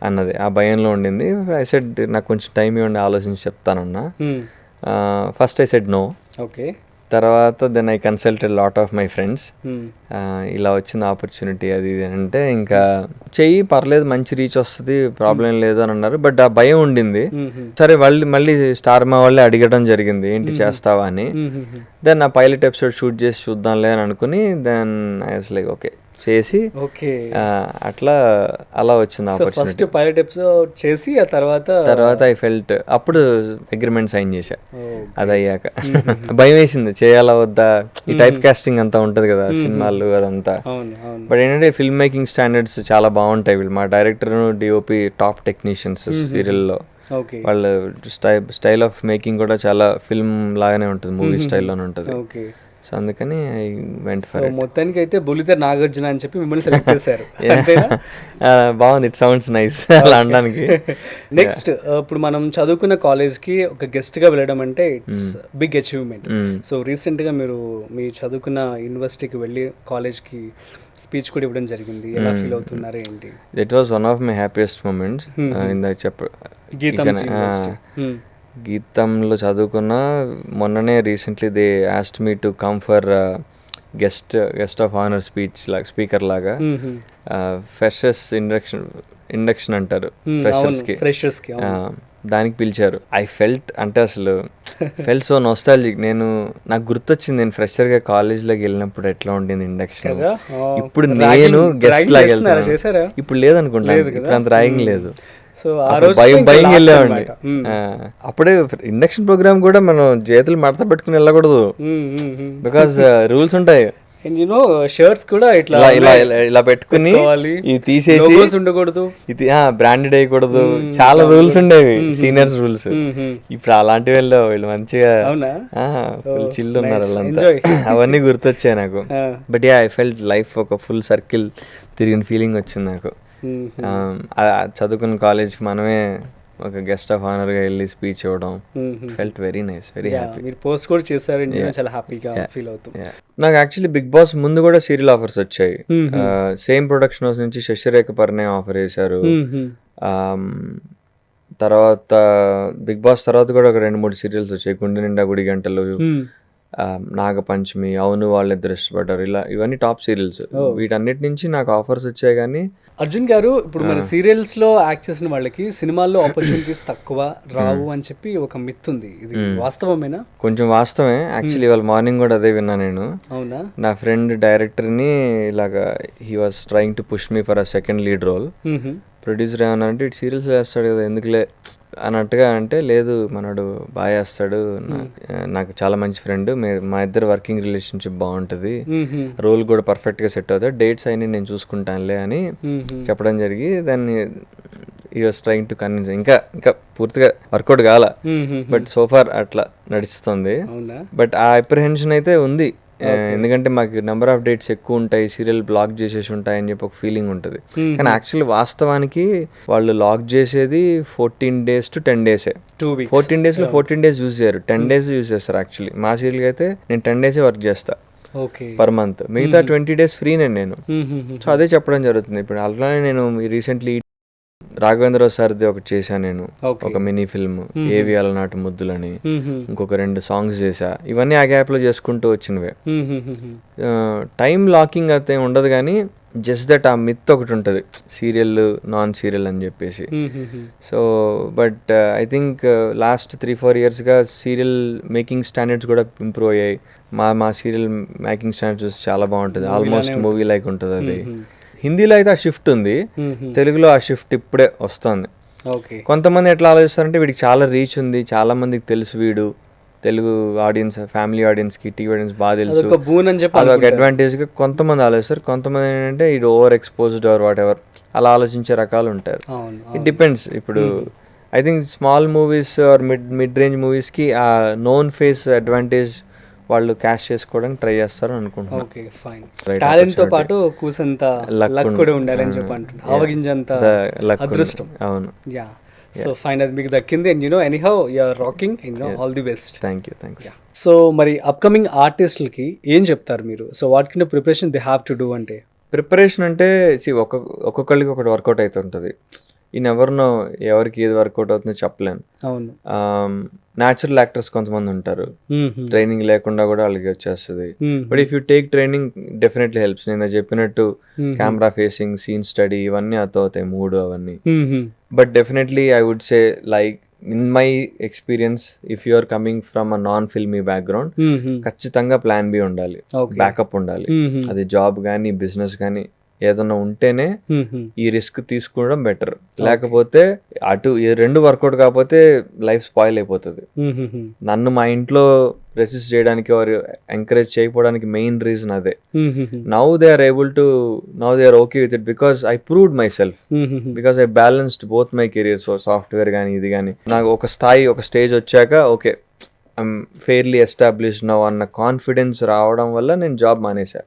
అన్నది ఆ భయంలో ఉండింది. ఐ సెడ్ నాకు కొంచెం టైం ఇవ్వండి ఆలోచించి చెప్తానన్నా. First I said no. Okay. తర్వాత then I consulted lot of my friends. ఇలా వచ్చింది ఆపర్చునిటీ అది ఇది అంటే, ఇంకా చెయ్యి పర్లేదు, మంచి రీచ్ వస్తుంది, ప్రాబ్లం లేదు అని అన్నారు. బట్ ఆ భయం ఉండింది. సరే మళ్ళీ స్టార్ మా వాళ్ళే అడిగడం జరిగింది, ఏంటి చేస్తావా అని. దెన్ ఆ పైలట్ ఎపిసోడ్ షూట్ చేసి చూద్దాంలే అని అనుకుని, then I was like okay చేసి అలా వచ్చింది ఆపర్చునిటీ. పైలట్ ఎపిసోడ్ చేసి ఆ తర్వాత ఐ ఫెల్ట్, అప్పుడు అగ్రిమెంట్ సైన్ చేశా. అది అయ్యాక భయం వేసింది, చేయాలా వద్దా, ఈ టైప్ కాస్టింగ్ అంతా ఉంటది కదా సినిమాలు అదంతా. బట్ ఏంటంటే ఫిల్మ్ మేకింగ్ స్టాండర్డ్స్ చాలా బాగుంటాయి. వీళ్ళు మా డైరెక్టర్, డిఓపి టాప్ టెక్నీషియన్స్ సీరియల్లో. వాళ్ళ స్టైల్ ఆఫ్ మేకింగ్ కూడా చాలా ఫిల్మ్ లాగానే ఉంటుంది, మూవీ స్టైల్లోనే ఉంటుంది. సో అందుకని ఐ వెంట్ ఫర్ ఇట్. మొత్తానికి అయితే బుల్లితెర నాగార్జున అని చెప్పి మిమ్మల్ని సెలెక్ట్ చేశారు. బాగుంది, ఇట్ సౌండ్స్ నైస్ అలా అనడానికి. నెక్స్ట్, ఇప్పుడు మనం చదువుకున్న కాలేజ్కి ఒక గెస్ట్గా వెళ్ళడం అంటే ఇట్స్ బిగ్ అచీవ్మెంట్. సో రీసెంట్గా మీరు మీ చదువుకున్న యూనివర్సిటీకి వెళ్ళి కాలేజ్కి స్పీచ్ కూడా ఇవ్వడం జరిగింది. ఎలా ఫీల్ అవుతున్నారు, ఏంటి? It was one of my happiest moments. గీతంలో చదువుకున్న ఇందులో recently they asked me to come for guest of honour speaker లాగా. ఫ్రెషర్స్ ఇండక్షన్ అంటారు ఫ్రెషర్స్కి, దానికి పిలిచారు. ఐ ఫెల్ట్, అంటే అసలు ఫెల్ట్ సో నోస్టాలజిక్. నాకు గుర్తొచ్చింది, నేను ఫ్రెషర్గా కాలేజ్లోకి వెళ్ళినప్పుడు ఎట్లా ఉండింది ఇండక్షన్. ఇప్పుడు నేను గెస్ట్ లాగా వెళ్తాను, ఇప్పుడు లేదనుకుంటా, ఇప్పుడు అంత ర్యాగింగ్ లేదు. సో భయం వెళ్ళేవాడిని. అప్పుడే ఇండక్షన్ ప్రోగ్రామ్ కూడా మనం చేతులు మడత పెట్టుకుని వెళ్ళకూడదు, బికాస్ రూల్స్ ఉంటాయి. షర్ట్స్ కూడా ఇట్లా ఇలా పెట్టుకుని ఇది తీసేసి ఉండకూడదు, ఇది బ్రాండెడ్ అయ్యకూడదు, చాలా రూల్స్ ఉండేవి, సీనియర్స్ రూల్స్. ఇప్పుడు అలాంటివి వీళ్ళు మంచిగా ఫుల్ చిల్ ఉన్నారు వాళ్ళంతా. అవన్నీ గుర్తొచ్చాయి నాకు. బట్ ఐ ఫెల్ట్ లైఫ్ ఒక ఫుల్ సర్కిల్ తిరిగిన ఫీలింగ్ వచ్చింది నాకు. చదువుకున్న కాలేజ్కి మనమే ఒక గెస్ట్ ఆఫ్ ఆనర్ గా వెళ్ళి స్పీచ్ ఇవ్వడం, felt very nice, very happy. మీరు పోస్ట్ కూడా చేశారు, చాలా హ్యాపీగా ఫీల్ అవుతుంది. నాకు యాక్చువల్లీ బిగ్ బాస్ ముందు కూడా సీరియల్ ఆఫర్స్ వచ్చాయి. సేమ్ ప్రొడక్షన్ హౌస్ నుంచి శశిరేఖ పరిణయం ఆఫర్ చేశారు. తర్వాత బిగ్ బాస్ తర్వాత కూడా ఒక 2-3 సీరియల్స్ వచ్చాయి. గుండె నిండా గుడి గంటలు, నాగపంచమి, అవును వాళ్ళిద్దరు ఇష్టపడ్డారు, ఇవన్నీ టాప్ సీరియల్స్. వీటన్నిటి నుంచి నాకు ఆఫర్స్ వచ్చాయి. కానీ అర్జున్ గారు, ఇప్పుడు మన సీరియల్స్ లో యాక్ట్ చేసిన వాళ్ళకి సినిమాల్లో ఆపర్చునిటీస్ తక్కువ రావు అని చెప్పి ఒక మిత్ ఉంది, ఇది వాస్తవమేనా? కొంచెం వాస్తవమే. యాక్చువల్లీ ఇవాళ మార్నింగ్ కూడా అదే విన్నా నేను. అవునా? నా ఫ్రెండ్ డైరెక్టర్ ని ఇలాగా he was trying to push me for a second lead role. Producer ఏమన్నా అంటే ఇటు సీరియల్స్ వేస్తాడు కదా ఎందుకులే అన్నట్టుగా, అంటే లేదు మనడు బాగా చేస్తాడు, నాకు చాలా మంచి ఫ్రెండ్, మా ఇద్దరు వర్కింగ్ రిలేషన్షిప్ బాగుంటుంది, రోల్ కూడా పర్ఫెక్ట్గా సెట్ అవుతుంది, డేట్స్ అయినా నేను చూసుకుంటానులే అని చెప్పడం జరిగి దాన్ని ఈ వాస్ ట్రైంగ్ టు కన్విన్స్. ఇంకా పూర్తిగా వర్కౌట్ కాల, బట్ సోఫార్ అట్లా నడుస్తుంది. అవునా? బట్ ఆ అప్రిహెన్షన్ అయితే ఉంది. ఎందుకంటే మాకు నెంబర్ ఆఫ్ డేట్స్ ఎక్కువ ఉంటాయి, సీరియల్ బ్లాక్ చేసేసి ఉంటాయి అని చెప్పి ఒక ఫీలింగ్ ఉంటుంది. కానీ యాక్చువల్లీ వాస్తవానికి వాళ్ళు లాక్ చేసేది 14 days to 10 days. 14 days లో 14 days యూజ్ చేయరు, 10 days యూజ్ చేస్తారు. యాక్చువల్లీ మా సీరియల్కి అయితే నేను 10 days వర్క్ చేస్తా పర్ మంత్, మిగతా 20 days ఫ్రీ నేను. సో అదే చెప్పడం జరుగుతుంది. ఇప్పుడు అలానే నేను రీసెంట్లీ రాఘవేంద్రరావు సార్ది ఒకటి చేశాను నేను, ఒక మినీ ఫిల్మ్ ఏవి అలనాటి ముద్దులని, ఇంకొక 2 songs చేశా. ఇవన్నీ ఆ గ్యాప్ లో చేసుకుంటూ వచ్చినవే. టైం లాకింగ్ అయితే ఉండదు, కానీ జస్ట్ దట్ ఆ మిత్ ఒకటి ఉంటుంది, సీరియల్ నాన్ సీరియల్ అని చెప్పేసి. So but I think last 3-4 yearsగా సీరియల్ మేకింగ్ స్టాండర్డ్స్ కూడా ఇంప్రూవ్ అయ్యాయి. మా సీరియల్ మేకింగ్ స్టాండర్డ్స్ చాలా బాగుంటుంది, ఆల్మోస్ట్ మూవీ లైక్ ఉంటుంది అది. హిందీలో అయితే ఆ షిఫ్ట్ ఉంది, తెలుగులో ఆ షిఫ్ట్ ఇప్పుడే వస్తుంది. కొంతమంది ఎట్లా ఆలోచిస్తారంటే వీడికి చాలా రీచ్ ఉంది, చాలా మందికి తెలుసు, వీడు తెలుగు ఆడియన్స్, ఫ్యామిలీ ఆడియన్స్ కి, టీవీ ఆడియన్స్ బాగా తెలుసు, అదొక అడ్వాంటేజ్ గా కొంతమంది ఆలోచిస్తారు. కొంతమంది ఏంటంటే ఇది over exposed or whatever అలా ఆలోచించే రకాలు ఉంటారు. It depends. ఇప్పుడు I think small movies or mid range movies కి ఆ నోన్ ఫేస్ అడ్వాంటేజ్ వాళ్ళు క్యాష్ చేసుకోవడానికి ట్రై చేస్తారు అనుకుంటున్నాను. Okay, fine. టాలెంట్ తో పాటు కూసంత లక్ కూడా ఉండాలని చెప్పి అంటున్నారు, ఆవగింజంత అదృష్టం. అవును. యా, సో ఫైన్, అది మీకు దక్కింది. And anyhow you are rocking, all the best. Thanks. So మరి అప్కమింగ్ ఆర్టిస్టులకి ఏం చెప్తారు మీరు? So what kind of preparation they have to do? అంటే ప్రిపరేషన్ అంటే ఒక్కొక్కరికి ఒకటి వర్కౌట్ అవుతుంటుంది. ఈ ఎవరినో ఎవరికి ఏది వర్కౌట్ అవుతుందో చెప్పలేను. అవును. న్యాచురల్ యాక్టర్స్ కొంతమంది ఉంటారు, ట్రైనింగ్ లేకుండా కూడా వాళ్ళకి వచ్చేస్తుంది. But if you take training definitely helps. నేను చెప్పినట్టు కెమెరా ఫేసింగ్, సీన్ స్టడీ ఇవన్నీ అవుతాయి, మూడు అవన్నీ. But definitely I would say like in my experience, if you are coming from a non filmy background, ఖచ్చితంగా ప్లాన్ బి ఉండాలి, backup ఉండాలి. అది జాబ్ కానీ బిజినెస్ కానీ ఏదన్నా ఉంటేనే ఈ రిస్క్ తీసుకోవడం బెటర్. లేకపోతే అటు రెండు వర్కౌట్ కాకపోతే లైఫ్ స్పాయిల్ అయిపోతుంది. నన్ను మా ఇంట్లో రెసిస్ట్ చేయడానికి వారు ఎంకరేజ్ చేయకపోవడానికి మెయిన్ రీజన్ అదే. Now they are okay with it because I proved myself, because I balanced both my career. So software కానీ ఇది కానీ నాకు ఒక స్టేజ్ వచ్చాక okay I'm fairly established now అన్న కాన్ఫిడెన్స్ రావడం వల్ల నేను జాబ్ మానేసా.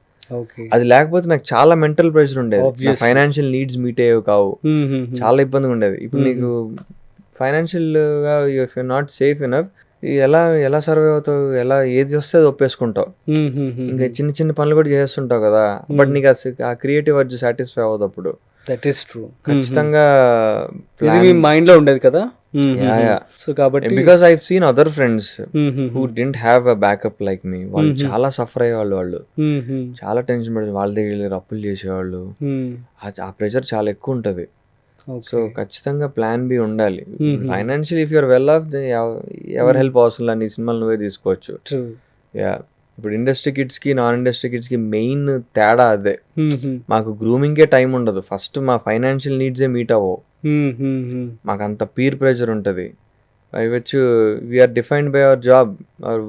అది లేకపోతే నాకు చాలా మెంటల్ ప్రెషర్ ఉండేది, ఫైనాన్షియల్ నీడ్స్ మీట్ అయ్యేవి కావు, చాలా ఇబ్బందిగా ఉండేది. ఇప్పుడు నీకు ఫైనాన్షియల్ గా if you not safe enough, ఎలా సర్వే అవుతావు, ఏది వస్తే అది ఒప్పేసుకుంటావు. ఇంకా చిన్న చిన్న పనులు కూడా చేస్తుంటావు కదా, బట్ నీకు ఆ క్రియేటివ్ అర్జ్ సాటిస్ఫై అవ్వదు అప్పుడు. That is true. ఖచ్చితంగా మీ మైండ్ లో ఉండేది కదా. సో కాబట్టి because I seen other friends who didn't have a backup like me, వాళ్ళు చాలా సఫర్ అయ్యేవాళ్ళు, వాళ్ళు చాలా టెన్షన్ పడేది, వాళ్ళ దగ్గర అప్పులు చేసేవాళ్ళు. ఆ ప్రెషర్ చాలా ఎక్కువ ఉంటది. సో ఖచ్చితంగా ప్లాన్ బి ఉండాలి. Financial if you're well off, ఎవరి హెల్ప్ అవసరం లేదు, నీ సినిమాలు నువ్వే తీసుకోవచ్చు. యా, ఇప్పుడు ఇండస్ట్రీ కిడ్స్ కి నాన్ ఇండస్ట్రీ కిడ్స్ కి మెయిన్ తేడా అదే. మాకు గ్రూమింగే టైం ఉండదు, ఫస్ట్ మా ఫైనాన్షియల్ నీడ్సే మీట్ అవ్వవు. మాకు అంత పీర్ ప్రెషర్ ఉంటుంది. అయ్యొచ్చు we're defined by our job,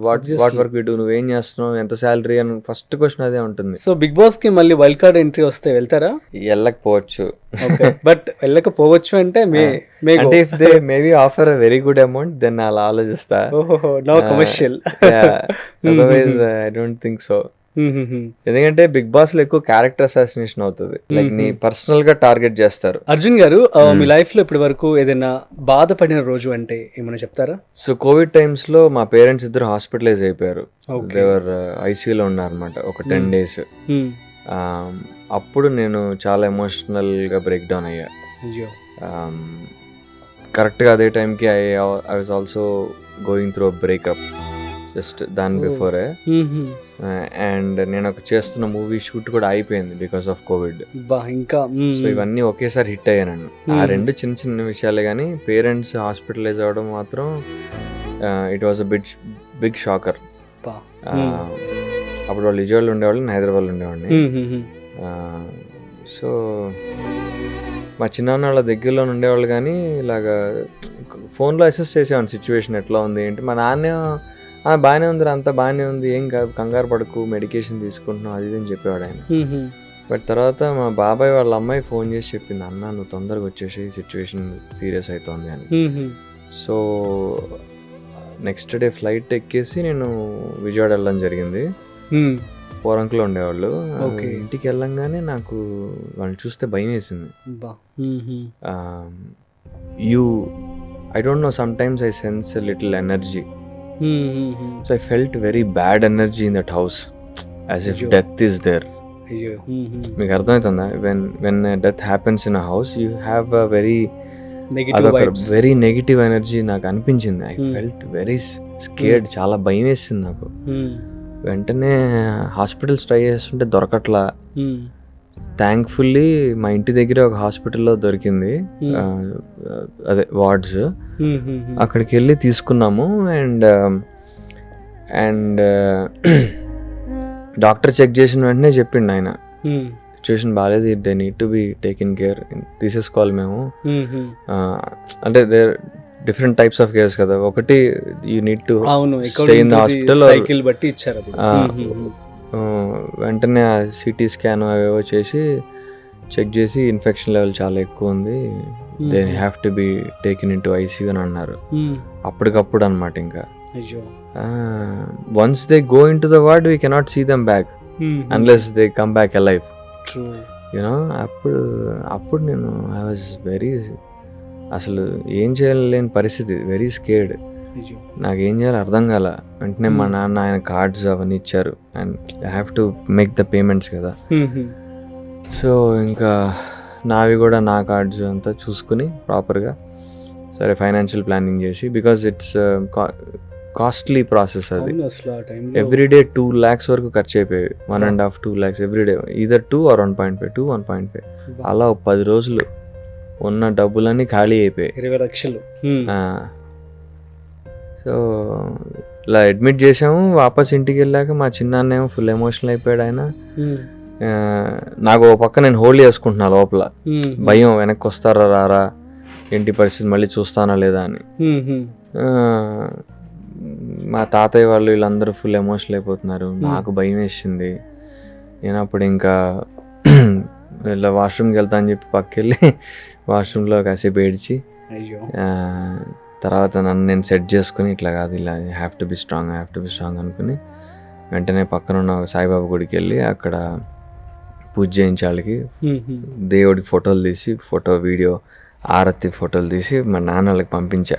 what work we do, నువ్వేం చేస్తున్నావు, ఎంత శాలరీ అని ఫస్ట్ క్వశ్చన్ అదే ఉంటుంది. సో బిగ్ బాస్ కి మళ్ళీ వైల్డ్ కార్డ్ ఎంట్రీ వస్తే వెళ్తారా? వెళ్ళకపోవచ్చు. బట్ వెళ్ళకపోవచ్చు అంటే అంటే if they maybe offer a very good amount then అలా ఆలోచిస్తా. No commercial, otherwise I don't think so. ఎందుకంటే బిగ్ బాస్ లో ఎక్కువ క్యారెక్టర్ అసాసినేషన్ అవుతుంది, లైక్ నీ పర్సనల్ గా టార్గెట్ చేస్తారు. అర్జున్ గారు, మీ లైఫ్ లో ఇప్పటి వరకు ఏదైనా బాధపడిన రోజు అంటే ఏమైనా చెప్తారా? సో కోవిడ్ టైమ్స్ లో మా పేరెంట్స్ ఇద్దరు హాస్పిటలైజ్ అయిపోయారు, దేవర్ ఐసీయూలో ఉన్నారు అనమాట ఒక 10 days. అప్పుడు నేను చాలా ఎమోషనల్ గా బ్రేక్ డౌన్ అయ్యా. కరెక్ట్ గా అదే టైంకి I was also going through breakup just దాని బిఫోరే. అండ్ నేను చేస్తున్న మూవీ షూట్ కూడా అయిపోయింది బికాస్ ఆఫ్ కోవిడ్. ఇంకా సో ఇవన్నీ ఒకేసారి హిట్ అయ్యాను. ఆ రెండు చిన్న చిన్న విషయాలే, కానీ పేరెంట్స్ హాస్పిటలైజ్ అవ్వడం మాత్రం it was a big shocker. అప్పుడు వాళ్ళు విజయవాడలో ఉండేవాళ్ళు, నేను హైదరాబాద్లో ఉండేవాడిని. సో మా చిన్నాన్న వాళ్ళ దగ్గరలో ఉండేవాళ్ళు, కానీ ఇలాగా ఫోన్లో అసెస్ చేసేవాడిని సిచ్యువేషన్ ఎట్లా ఉంది ఏంటి. మా నాన్న బాగానే ఉంది, అంతా బాగానే ఉంది, ఏం కాదు, కంగారు పడకు, మెడికేషన్ తీసుకుంటున్నాం అది అని చెప్పేవాడు ఆయన. బట్ తర్వాత మా బాబాయ్ వాళ్ళ అమ్మాయి ఫోన్ చేసి చెప్పింది, అన్న నువ్వు తొందరగా వచ్చేసి సిచ్యువేషన్ సీరియస్ అవుతుంది అని. సో నెక్స్ట్ డే ఫ్లైట్ ఎక్కేసి నేను విజయవాడ వెళ్ళడం జరిగింది. పోరంకులో ఉండేవాళ్ళు. ఇంటికి వెళ్ళంగానే నాకు వాళ్ళని చూస్తే భయం వేసింది. I don't know, sometimes I sense a little energy. So I felt very bad energy in that house, as if death is there. మీకు అర్థమవుతుందా? when death happens in a house, you have a very negative energy నాకు అనిపించింది. I felt very scared, చాలా భయం వేసింది నాకు. వెంటనే hospitals try చేస్తుంటే దొరకట్లా. థ్యాంక్ఫుల్లీ మా ఇంటి దగ్గర ఒక హాస్పిటల్లో దొరికింది, అదే వార్డ్స్. అక్కడికి వెళ్ళి తీసుకున్నాము. అండ్ డాక్టర్ చెక్ చేసిన వెంటనే చెప్పిండు ఆయన, సిచ్యువేషన్ బాగాలేదు, they need to be taken care, తీసేసుకోవాలి మేము. అంటే there different types of cares కదా. ఒకటి you need to stay in the hospital, వెంటనే సిటీ స్కాన్ అవేవో చేసి చెక్ చేసి ఇన్ఫెక్షన్ లెవెల్ చాలా ఎక్కువ ఉంది, they have to be taken into ICU అని అన్నారు. అప్పటికప్పుడు అనమాట. ఇంకా once they go into the ward we cannot see them back unless they come back alive. You know అప్పుడు నేను ఐ వాజ్ వెరీ, అసలు ఏం చేయలేని పరిస్థితి, వెరీ స్కేర్డ్. నాకేం చేయాలో అర్థం కాల. వెంటనే మా నాన్న ఆయన కార్డ్స్ అవన్నీ ఇచ్చారు, and I have to make the payments కదా. సో ఇంకా నావి కూడా నా కార్డ్స్ అంతా చూసుకుని ప్రాపర్గా సరే ఫైనాన్షియల్ ప్లానింగ్ చేసి, బికాజ్ ఇట్స్ కాస్ట్లీ ప్రాసెస్ అది. ఎవ్రీడే 2 lakhs వరకు ఖర్చు అయిపోయాయి, 1.5-2 lakhs ఎవ్రీడే, ఈదర్ 2 or 1.5, 1.5. అలా 10 రోజులు ఉన్న డబ్బులన్నీ ఖాళీ అయిపోయాయి, 20 లక్షలు. సో ఇలా అడ్మిట్ చేసాము. వాపస్ ఇంటికి వెళ్ళాక మా చిన్నాన్నేమో ఫుల్ ఎమోషనల్ అయిపోయాడు ఆయన. నాకు ఒక పక్క నేను హోల్డ్ చేసుకుంటున్నా లోపల, భయం వెనక్కి వస్తారా రారా, ఏంటి పరిస్థితి, మళ్ళీ చూస్తానా లేదా అని. మా తాతయ్య వాళ్ళు వీళ్ళందరూ ఫుల్ ఎమోషనల్ అయిపోతున్నారు, నాకు భయం వేసింది. నేను అప్పుడు ఇంకా ఇలా వాష్రూమ్కి వెళ్తా అని చెప్పి పక్కకెళ్ళి వాష్రూమ్లో కాసేపు ఏడ్చి, తర్వాత నన్ను నేను సెట్ చేసుకుని ఇట్లా కాదు, ఇలా హ్యావ్ టు బి స్ట్రాంగ్ అనుకుని వెంటనే పక్కన ఉన్న ఒక సాయిబాబా గుడికి వెళ్ళి అక్కడ పూజ చేయించే వాళ్ళకి దేవుడికి ఫోటోలు తీసి, వీడియో ఆరతి ఫోటోలు తీసి మా నాన్న వాళ్ళకి పంపించి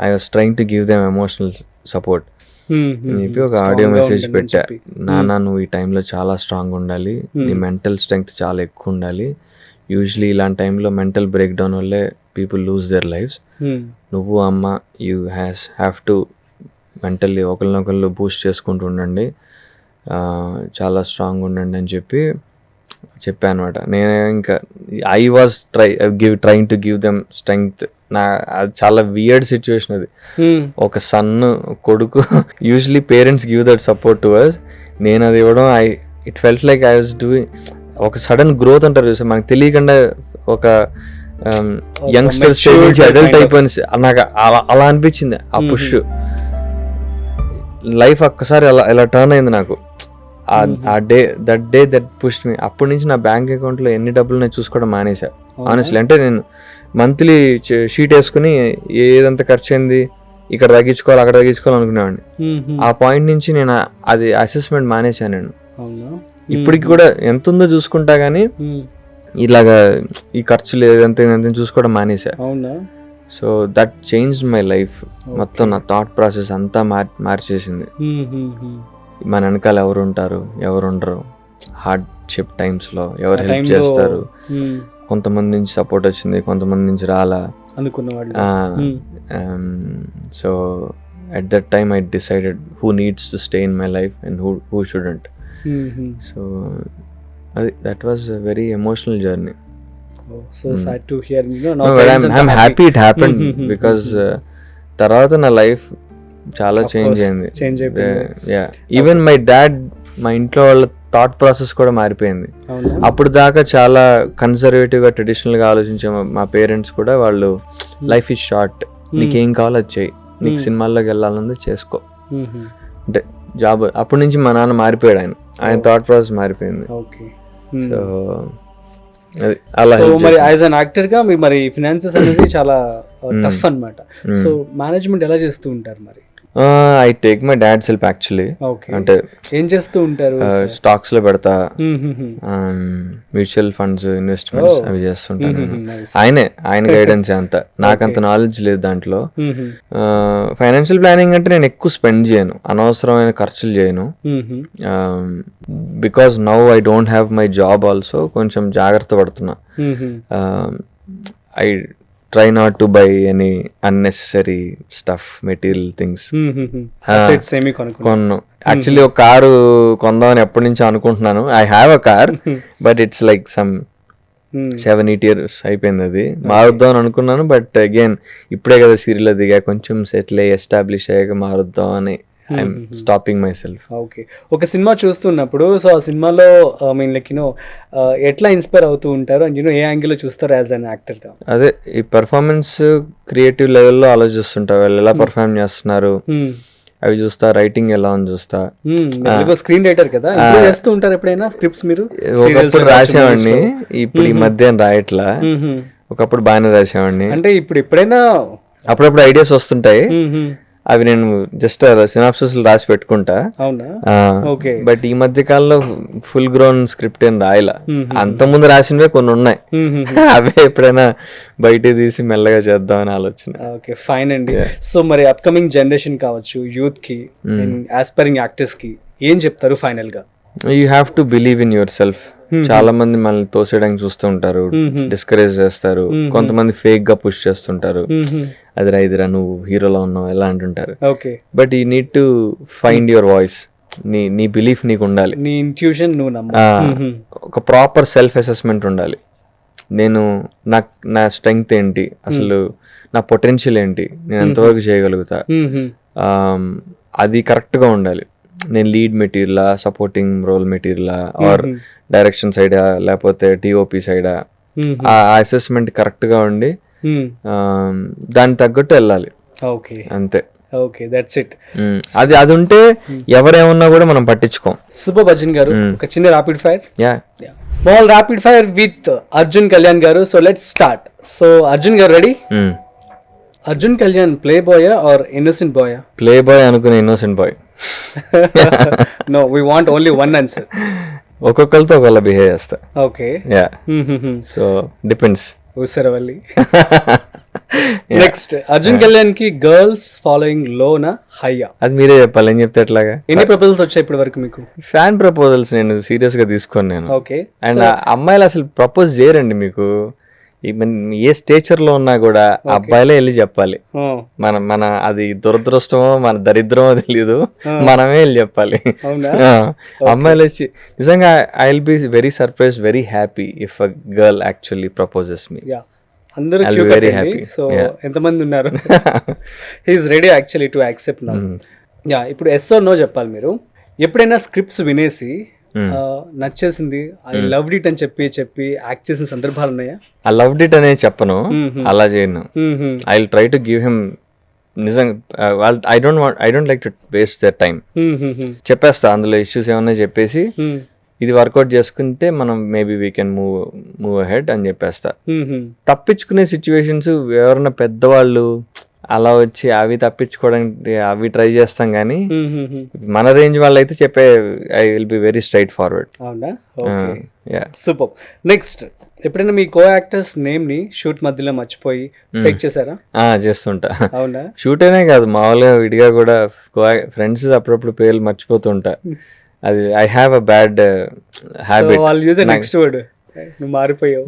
I was trying to give them emotional support అని చెప్పి ఒక ఆడియో మెసేజ్ పెట్టా. నాన్న నువ్వు ఈ టైంలో చాలా స్ట్రాంగ్ ఉండాలి, నీ మెంటల్ స్ట్రెంగ్త్ చాలా ఎక్కువ ఉండాలి. యూజువలీ ఇలాంటి టైంలో మెంటల్ బ్రేక్ డౌన్ వల్లే పీపుల్ లూజ్ దేర్ లైఫ్స్. నువ్వు అమ్మ యూ హ్యావ్ టు మెంటల్లీ ఒకరినొకళ్ళు బూస్ట్ చేసుకుంటూ ఉండండి, చాలా స్ట్రాంగ్ ఉండండి అని చెప్పాను అనమాట. నేను ఇంకా I was trying to give them strength. అది చాలా వియర్డ్ సిచ్యువేషన్ అది. ఒక కొడుకు usually parents give that support to us, నేను అది ఇవ్వడం it felt like I was doing ఒక సడన్ గ్రోత్ అంటారు చూసా, మనకు తెలియకుండా ఒక యంగ్స్టర్ స్టేజ్ నుంచి అడల్ట్ అయిపోయింది నాకు అలా అనిపించింది. ఆ పుష్ లైఫ్ ఒక్కసారి ఎలా టర్న్ అయింది నాకు. That day push me. అప్పటి నుంచి నా బ్యాంక్ అకౌంట్లో ఎన్ని డబ్బులు నేను చూసుకోవడం మానేసా ఆనెస్ట్లీ. అంటే నేను మంత్లీ షీట్ వేసుకుని ఏదంతా ఖర్చు అయింది, ఇక్కడ తగ్గించుకోవాలి అక్కడ తగ్గించుకోవాలి అనుకునేవాడిని. ఆ పాయింట్ నుంచి నేను అది అసెస్మెంట్ మానేశాను. నేను ఇప్పటికి కూడా ఎంత ఉందో చూసుకుంటా కానీ ఇలాగా ఈ ఖర్చులు ఎంత చూసుకోవడం మానేసా. So that changed my life. మొత్తం నా థాట్ ప్రాసెస్ అంతా మార్చేసింది. మన వెనకాల ఎవరు ఉంటారు ఎవరు ఉండరు, హార్డ్షిప్ టైమ్స్లో ఎవరు హెల్ప్ చేస్తారు, కొంతమంది నుంచి సపోర్ట్ వచ్చింది కొంతమంది నుంచి రాలా అనుకున్నవాళ్ళు. So at that time I decided who needs to stay in my life and who shouldn't. So that was a very emotional journey. So sad to hear. No, but I'm happy it happened because తర్వాత నా life చాలా change అయింది. Even my dad, మా ఇంట్లో వాళ్ళ thought process కూడా మారిపోయింది. అప్పుడు దాకా చాలా కన్సర్వేటివ్గా ట్రెడిషనల్గా ఆలోచించే మా పేరెంట్స్ కూడా వాళ్ళు లైఫ్ ఈజ్ షార్ట్, నీకేం కావాలో అది చెయ్యి, నీకు సినిమాల్లోకి వెళ్ళాలని చేసుకో అంటే జాబ్. అప్పటి నుంచి మా నాన్న మారిపోయాడు. ఆయన ఆయన థాట్ ప్రాసెస్ మారిపోయింది. ఓకే. సో అది అలా సో help మరి చేసింది. యాజ్ అన్ యాక్టర్ గా మీ మరి ఫినాన్సెస్ అనేది చాలా టఫ్ అన్నమాట. సో మేనేజ్మెంట్ ఎలా చేస్తూ ఉంటారు మరి? I take my dad's help actually. Okay. అంటే ఏం చేస్తూ ఉంటారు? స్టాక్స్ లో పెడతా, మ్యూచువల్ ఫండ్స్ ఇన్వెస్ట్మెంట్స్ అవి చేస్తుంటాను నేను. ఆయన గైడెన్స్ అంతా, నాకంత నాలెడ్జ్ లేదు దాంట్లో. ఫైనాన్షియల్ ప్లానింగ్ అంటే నేను ఎక్కువ స్పెండ్ చేయను, అనవసరమైన ఖర్చులు చేయను. Because now I don't have my job also, కొంచెం జాగ్రత్త పడుతున్నా. I try not to buy any unnecessary stuff, material things. Assets ఏమి కొనుక్కో. కొన్ను యాక్చువల్లీ ఒక కారు కొందామని ఎప్పటి నుంచో అనుకుంటున్నాను. I have a car but it's like some 7-8 years అయిపోయింది. అది మారుద్దాం అని అనుకున్నాను, బట్ అగైన్ ఇప్పుడే కదా సీరియల్ దిగా, కొంచెం సెటిల్ అయ్యి ఎస్టాబ్లిష్ అయ్యాక మారుద్దాం అని I'm stopping my self. Okay. ఒక సినిమా చూస్తున్నప్పుడు సో ఆ సినిమాలో ఐ మీన్ లైక్ ఎట్లా ఇన్స్పైర్ అవుతూ ఉంటారు అండ్ ఏ యాంగిల్లో చూస్తారు యాజ్ అన్ యాక్టర్ గా? అదే ఈ పెర్ఫార్మెన్స్ క్రియేటివ్ లెవెల్లో ఆలోచిస్తుంటా, వాళ్ళు ఎలా పర్ఫార్మ్ చేస్తున్నారు అవి చూస్తా, రైటింగ్ ఎలా అని చూస్తా. స్క్రీన్ రైటర్ కదా, చేస్తూ ఉంటారు ఎప్పుడైనా స్క్రిప్ట్స్ మీరు? ఒకప్పుడు రాసేవాడిని, ఇప్పుడు ఈ మధ్య రాయట్లా. ఒకప్పుడు బాగానే రాసేవాడిని. అంటే ఇప్పుడు ఎప్పుడైనా అప్పుడప్పుడు ఐడియాస్ వస్తుంటాయి, అవి నేను జస్ట్ సినాప్సిస్ రాసి పెట్టుకుంటా. అవునా? ఓకే. బట్ ఈ మధ్య కాలంలో ఫుల్ గ్రౌండ్ స్క్రిప్ట్ ఏం రాయలా. అంత ముందు రాసినవే కొన్ని ఉన్నాయి, అవే ఎప్పుడైనా బయట తీసి మెల్లగా చేద్దామని ఆలోచన. ఓకే, ఫైన్ అండి. సో మరి అప్కమింగ్ జనరేషన్ కావచ్చు, యూత్ కి, ఆస్పైరింగ్ యాక్టర్స్ కి ఏం చెప్తారు ఫైనల్ గా? You have to believe in your self. చాలా మంది మనల్ని తోసేయడానికి చూస్తూ ఉంటారు, డిస్కరేజ్ చేస్తారు, కొంతమంది ఫేక్ గా పుష్ చేస్తుంటారు. అదిరా ఇదిరా నువ్వు హీరోలో ఉన్నావు ఎలా అంటుంటారు. But you need to find your voice. నీ బిలీఫ్ నీకు ఉండాలి, నీ ఇంట్యూషన్ నువ్వు నమ్మ. ఒక ప్రాపర్ సెల్ఫ్ అసెస్మెంట్ ఉండాలి. నా స్ట్రెంగ్త్ ఏంటి, అసలు నా పొటెన్షియల్ ఏంటి, నేను ఎంతవరకు చేయగలుగుతా, అది కరెక్ట్ గా ఉండాలి. నేను లీడ్ మెటీరియలా, సపోర్టింగ్ రోల్ మెటీరియలా, ఆర్ డైరెక్షన్ సైడా, లేకపోతే టిఓపి సైడా, ఆ అసెస్మెంట్ కరెక్ట్ గా ఉండి దానికి తగ్గట్టు వెళ్ళాలి. ఓకే, అంతే. Okay, that's it. అది ఉంటే ఎవరేమన్నా కూడా మనం పట్టించుకోం. సూపర్ అర్జున్ గారు, ఒక చిన్న rapid fire. Small rapid fire with Arjun Kalyan garu. So let's start. So Arjun garu ready? Arjun Kalyan play boy or innocent boy? Play boy అనుకునే innocent boy. No, we want only one answer. ఒక్కొక్కరితో ఒకళ్ళ బిహేవ్ చేస్తా. Okay, yeah. So depends. ఉసరవల్లి. Next, Arjun Kalyan కి girls following లోనా హైయా? అది మీరే చెప్పాలి, ఏం చెప్తే ఎట్లాగా. ఎన్ని ప్రపోజల్స్ వచ్చాయి ఇప్పటి వరకు మీకు? ఫ్యాన్ ప్రపోజల్స్ నేను సీరియస్ గా తీసుకోను నేను. ఓకే. అండ్ అమ్మాయిలు అసలు ప్రపోజ్ చేయరండి మీకు. ఏ స్టేచర్ లో ఉన్నా కూడా అబ్బాయిలే వెళ్ళి చెప్పాలి. మన అది దురదృష్టమో మన దరిద్రమో తెలీదు, మనమే వెళ్ళి చెప్పాలి. అమ్మాయిలు వచ్చి నిజంగా I will be very surprise, very happy if a girl actually proposes me. అందరూ వెరీ హ్యాపీ. సో ఎంతమంది ఉన్నారు? He's ready actually to accept now. Yeah, ఇప్పుడు ఎస్ ఆర్ నో చెప్పాలి మీరు. ఎప్పుడైనా స్క్రిప్ట్స్ వినేసి నచ్చేసింది, ఐ లవ్డ్ ఇట్ అని చెప్పి యాక్ట్ చేసిన సందర్భాలు ఉన్నాయా? ఐ లవ్డ్ ఇట్ అనే చెప్పను, అలా చేయను. I will try to give him నిజంగా. I don't like to waste their time. చెప్పేస్తా అందులో ఇష్యూస్ ఏమన్నా చెప్పేసి, ఇది వర్కౌట్ చేసుకుంటే మనం maybe we can move ahead అని చెప్పేస్తా. తప్పించుకునే సిచ్యువేషన్స్ ఎవరన్నా పెద్దవాళ్ళు అలా వచ్చి అవి తప్పించుకోవడానికి అవి ట్రై చేస్తాం, కానీ మన రేంజ్ వాళ్ళు అయితే చెప్పే I will be very straight forward. అవునా? Okay, super. నెక్స్ట్, ఎప్పుడైనా మీ కో యాక్టర్స్ నేమ్ ని షూట్ మధ్యలో మర్చిపోయి ఫేక్ చేశారా? చేస్తుంటా. అవునా? షూట్ అయినా కాదు, మామూలుగా విడిగా కూడా ఫ్రెండ్స్ అప్పుడప్పుడు పేర్లు మర్చిపోతుంటా. అది I have a bad habit. వాళ్ళు యూజ్ నెక్స్ట్ వర్డ్, నువ్వు మారిపోయావు.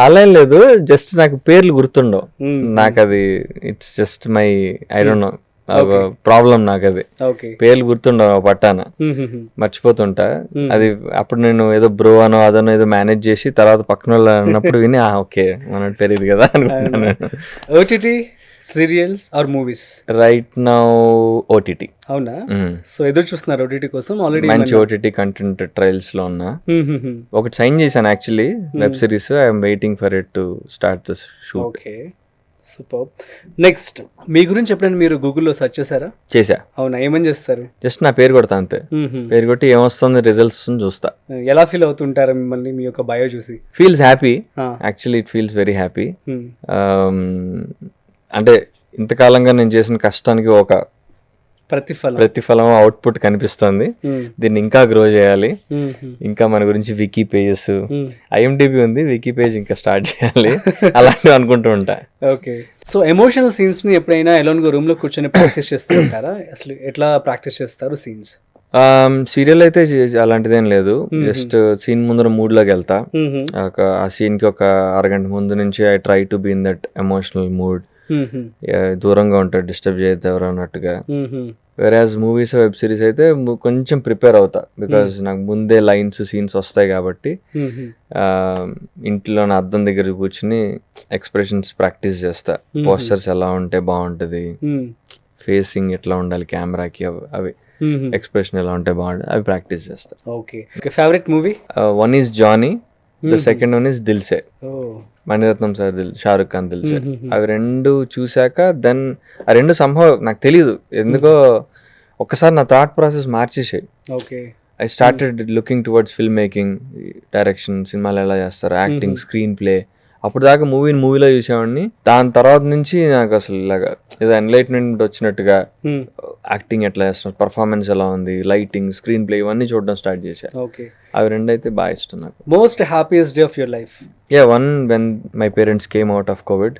అలా ఏం లేదు, జస్ట్ నాకు పేర్లు గుర్తుండవు. నాకు అది it's just my I don't no problem. నాకు అది పేర్లు గుర్తుండవు, పట్టాన మర్చిపోతుంటా. అది అప్పుడు నేను ఏదో బ్రో అనో అదనో ఏదో మేనేజ్ చేసి తర్వాత పక్కన వాళ్ళు అన్నప్పుడు విని ఓకే మన పేరు ఇది కదా అనుకుంటున్నాను. OTT serials or movies? Right now OTT. అవునా? సో ఎదురు చూస్తున్నారు ఓటీటీ కోసం? ఆల్రెడీ మంచి ఓటీటీ కంటెంట్ ట్రయల్స్ లో ఉన్నా. ఒకటి సైన్ చేశాను actually, web series. I'm waiting for it to start this shoot. Okay, super. Next మీ గురించి ఎప్పుడైనా మీరు గూగుల్లో సెర్చ్ చేశారా? చేశా. అవునా, ఏమని చేస్తారు? జస్ట్ నా పేరు కొడతా అంతే. పేరు కొట్టి ఏమొస్తుంది రిజల్ట్స్ చూస్తా. ఎలా ఫీల్ అవుతుంటారు మిమ్మల్ని మీ యొక్క బయో చూసి? Feels happy, actually it feels very happy. అంటే ఇంతకాలంగా నేను చేసిన కష్టానికి ఒక ప్రతిఫలం అవుట్పుట్ కనిపిస్తుంది. దీన్ని ఇంకా గ్రో చేయాలి, ఇంకా మన గురించి వికీ పేజెస్, ఐఎండిబి ఉంది, వికీ పేజ్ ఇంకా స్టార్ట్ చేయాలి, అలాంటివి అనుకుంటూ ఉంటా. ఓకే. సో ఎమోషనల్ సీన్స్ ని ఎప్పుడైనా ఎలోన్ గా రూమ్ లో కూర్చొని ప్రాక్టీస్ చేస్తూ ఉంటారా? అసలు ఎట్లా ప్రాక్టీస్ చేస్తారు సీన్స్? సీరియల్ అయితే అలాంటిదేం లేదు. జస్ట్ సీన్ ముందర మూడ్ లోకి వెళ్తా. ఆ సీన్ కి ఒక అరగంట ముందు నుంచి I try to be in that emotional mood. దూరంగా ఉంటాడు, డిస్టర్బ్ చేయద్దు ఎవరు అన్నట్టుగా. వెరాజ్ మూవీస్ వెబ్ సిరీస్ అయితే కొంచెం ప్రిపేర్ అవుతా, బికాజ్ నాకు ముందే లైన్స్ సీన్స్ వస్తాయి కాబట్టి ఇంట్లో నా అద్దం దగ్గర కూర్చుని ఎక్స్ప్రెషన్స్ ప్రాక్టీస్ చేస్తా. పోస్టర్స్ ఎలా ఉంటే బాగుంటది, ఫేసింగ్ ఎట్లా ఉండాలి కెమెరాకి, అవి ఎక్స్ప్రెషన్ ఎలా ఉంటే బాగుంటుంది, అవి ప్రాక్టీస్ చేస్తా. Okay. Favourite movie? One is Johnny, the second one is Dil Se, Mani Ratnam sir, Shahrukh Khan Dil Se. అవి రెండు చూసాక దెన్ ఆ రెండు సంభవం నాకు తెలియదు ఎందుకో ఒక్కసారి నా థాట్ ప్రాసెస్ మార్చేసాయి. Okay. I started looking towards film making, direction, సినిమాలు ఎలా చేస్తారు, యాక్టింగ్, స్క్రీన్ ప్లే. అప్పుడు దాకా మూవీలో చూసేవాడిని. దాని తర్వాత నుంచి నాకు అసలు ఇలాగా ఏదో ఎన్లైట్మెంట్ వచ్చినట్టుగా యాక్టింగ్ ఎట్లా చేస్తున్నారు, పర్ఫార్మెన్స్ ఎలా ఉంది, లైటింగ్, స్క్రీన్ ప్లే, ఇవన్నీ చూడడం స్టార్ట్ చేశా. ఓకే. అవి రెండు అయితే బాగా ఇష్టం నాకు. Most happiest day of your life? One when my parents came out of Covid.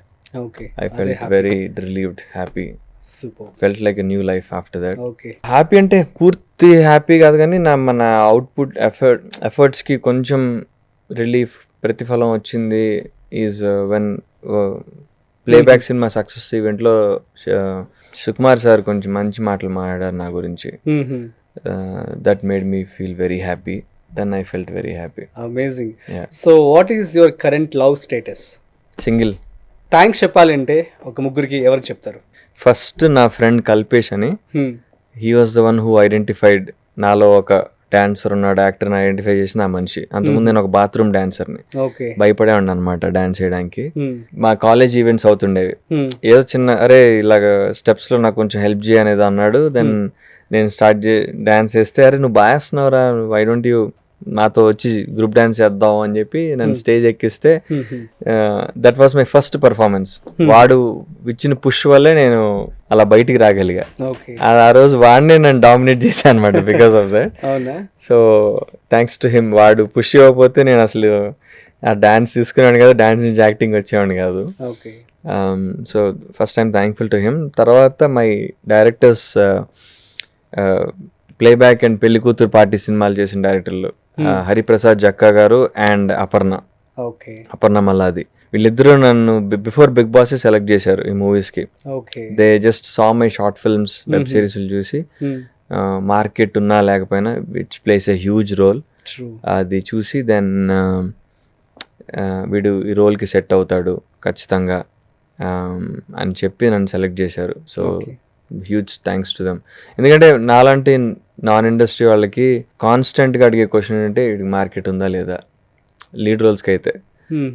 Okay. I felt very relieved, happy. Super. Felt like a new life after that. Okay. Happy అంటే పూర్తి happy కాదు కానీ మన output ఎఫర్ట్స్కి కొంచెం relief, ప్రతిఫలం వచ్చింది is when playback సినిమా success ఈవెంట్లో సుకుమార్ సార్ కొంచెం మంచి మాటలు మాట్లాడారు నా గురించి. That made me feel very happy. Then I felt very happy. Amazing. So what is your current love status? Single. Thanks చెప్పాలంటే ఒక ముగ్గురికి ఎవరికి చెప్తారు? ఫస్ట్ నా ఫ్రెండ్ కల్పేష్ అని, he was the one who identified నాలో ఒక డాన్సర్ ఉన్నాడు, యాక్టర్ని ఐడెంటిఫై చేసిన ఆ మనిషి. అంతకుముందు నేను ఒక బాత్రూమ్ డాన్సర్ని, భయపడే ఉండ అనమాట డాన్స్ చేయడానికి. మా కాలేజ్ ఈవెంట్స్ అవుతుండేవి, ఏదో చిన్న అరే ఇలాగ స్టెప్స్ లో నాకు కొంచెం హెల్ప్ చేయనేది అన్నాడు. దెన్ నేను డాన్స్ చేస్తే అరే నువ్వు బాగా వేస్తున్నావురా, వై డోంట్ యూ నాతో వచ్చి గ్రూప్ డాన్స్ చేద్దాం అని చెప్పి నన్ను స్టేజ్ ఎక్కిస్తే that was my first performance. వాడు ఇచ్చిన పుష్ వల్లే నేను అలా బయటికి రాగలిగా. ఆ రోజు వాడినే నన్ను డామినేట్ చేశాను అనమాట because of that. So thanks to him. వాడు పుష్ ఇవ్వకపోతే నేను అసలు ఆ డాన్స్ తీసుకునేవాడిని కాదు, డాన్స్ నుంచి యాక్టింగ్ వచ్చేవాడిని కాదు. So first I'm thankful to him. తర్వాత మై డైరెక్టర్స్, ప్లేబ్యాక్ అండ్ పెళ్లి కూతురు పార్టీ సినిమాలు చేసిన డైరెక్టర్లు హరిప్రసాద్ జక్కా గారు అండ్ అపర్ణ మల్లాది. వీళ్ళిద్దరూ నన్ను బిఫోర్ బిగ్ బాస్ సెలెక్ట్ చేశారు ఈ మూవీస్ కి. They just saw my short films, web series చూసి మార్కెట్ ఉన్నా లేకపోయినా which plays a huge role, అది చూసి దెన్ వీడు ఈ రోల్కి సెట్ అవుతాడు ఖచ్చితంగా అని చెప్పి నన్ను సెలెక్ట్ చేశారు. So huge thanks to them. ఎందుకంటే నాలాంటి నాన్ ఇండస్ట్రీ వాళ్ళకి కాన్స్టెంట్గా అడిగే క్వశ్చన్ ఏంటంటే వీడికి మార్కెట్ ఉందా లేదా, లీడ్ రోల్స్కి అయితే.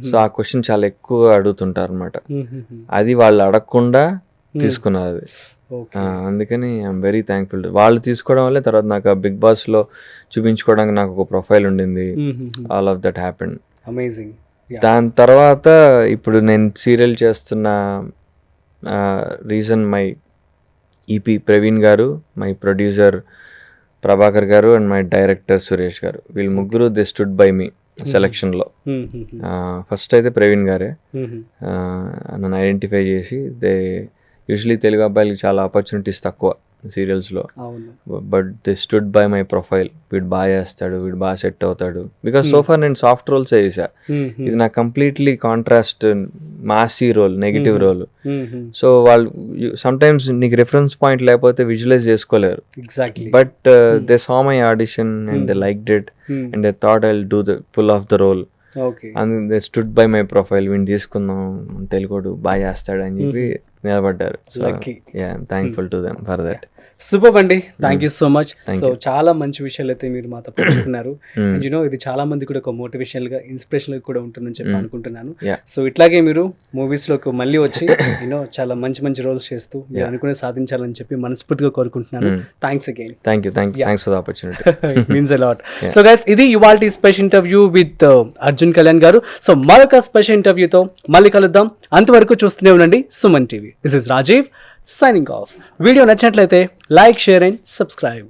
సో ఆ క్వశ్చన్ చాలా ఎక్కువ అడుగుతుంటారు అనమాట. అది వాళ్ళు అడగకుండా తీసుకున్నారు అది. అందుకని ఐఎమ్ వెరీ థ్యాంక్ఫుల్. వాళ్ళు తీసుకోవడం వల్లే తర్వాత నాకు బిగ్ బాస్లో చూపించుకోవడానికి నాకు ఒక ప్రొఫైల్ ఉండింది. All of that happened. Amazing. దాని తర్వాత ఇప్పుడు నేను సీరియల్ చేస్తున్న రీజన్ మై ఈపీ ప్రవీణ్ గారు, మై ప్రొడ్యూసర్ ప్రభాకర్ గారు and my director Suresh garu. వీళ్ళు ముగ్గురు దే స్టుడ్ బై మీ సెలక్షన్లో. ఫస్ట్ అయితే ప్రవీణ్ గారే నన్ను ఐడెంటిఫై చేసి, దే యూజువలీ తెలుగు అబ్బాయిలకి చాలా ఆపర్చునిటీస్ తక్కువ సీరియల్స్లో, but they stood by my profile. వీడు బాగా చేస్తాడు, వీడు బాగా సెట్ అవుతాడు. బికాస్ సోఫార్ నేను సాఫ్ట్ రోల్స్ చేసా, ఇది నాకు completely contrast massy role, negative role. So వాళ్ళు సమ్టైమ్స్ నీకు రిఫరెన్స్ పాయింట్ లేకపోతే విజువలైజ్ చేసుకోలేరు. But they saw my audition and they liked it and they thought I will do the pull off the role. And they stood by my profile. వీడిని తీసుకుందాం, తెలుగుడు బాగా చేస్తాడు అని చెప్పి నిలబడ్డారు. Lucky. Thankful to them for that. Super అండి, thank you so much. Thank so చాలా మంచి విషయాలు అయితే మీరు మాతో పంచుకున్నారు. అండ్ యూనో ఇది చాలా మంది కూడా ఒక మోటివేషనల్ గా ఇన్స్పిరేషనల్ కూడా ఉంటుందని చెప్పి అనుకుంటున్నాను. Yeah. సో ఇట్లాగే మీరు మూవీస్ లోకి మళ్ళీ వచ్చి యూనో చాలా మంచి మంచి రోల్స్ చేస్తూ మీరు అనుకునే సాధించాలని చెప్పి మనస్ఫూర్తిగా కోరుకుంటున్నాను. Thanks again. Thanks for the opportunity. Means a lot. So guys, ఇది ఇవాల్టి special interview with Arjun Kalyan garu. So మరొక స్పెషల్ ఇంటర్వ్యూతో మళ్ళీ కలుద్దాం. అంతవరకు చూస్తూనే ఉండండి Suman TV. This is Rajiv signing off. Video నచ్చినట్లయితే లైక్, షేర్ అండ్ సబ్స్క్రైబ్.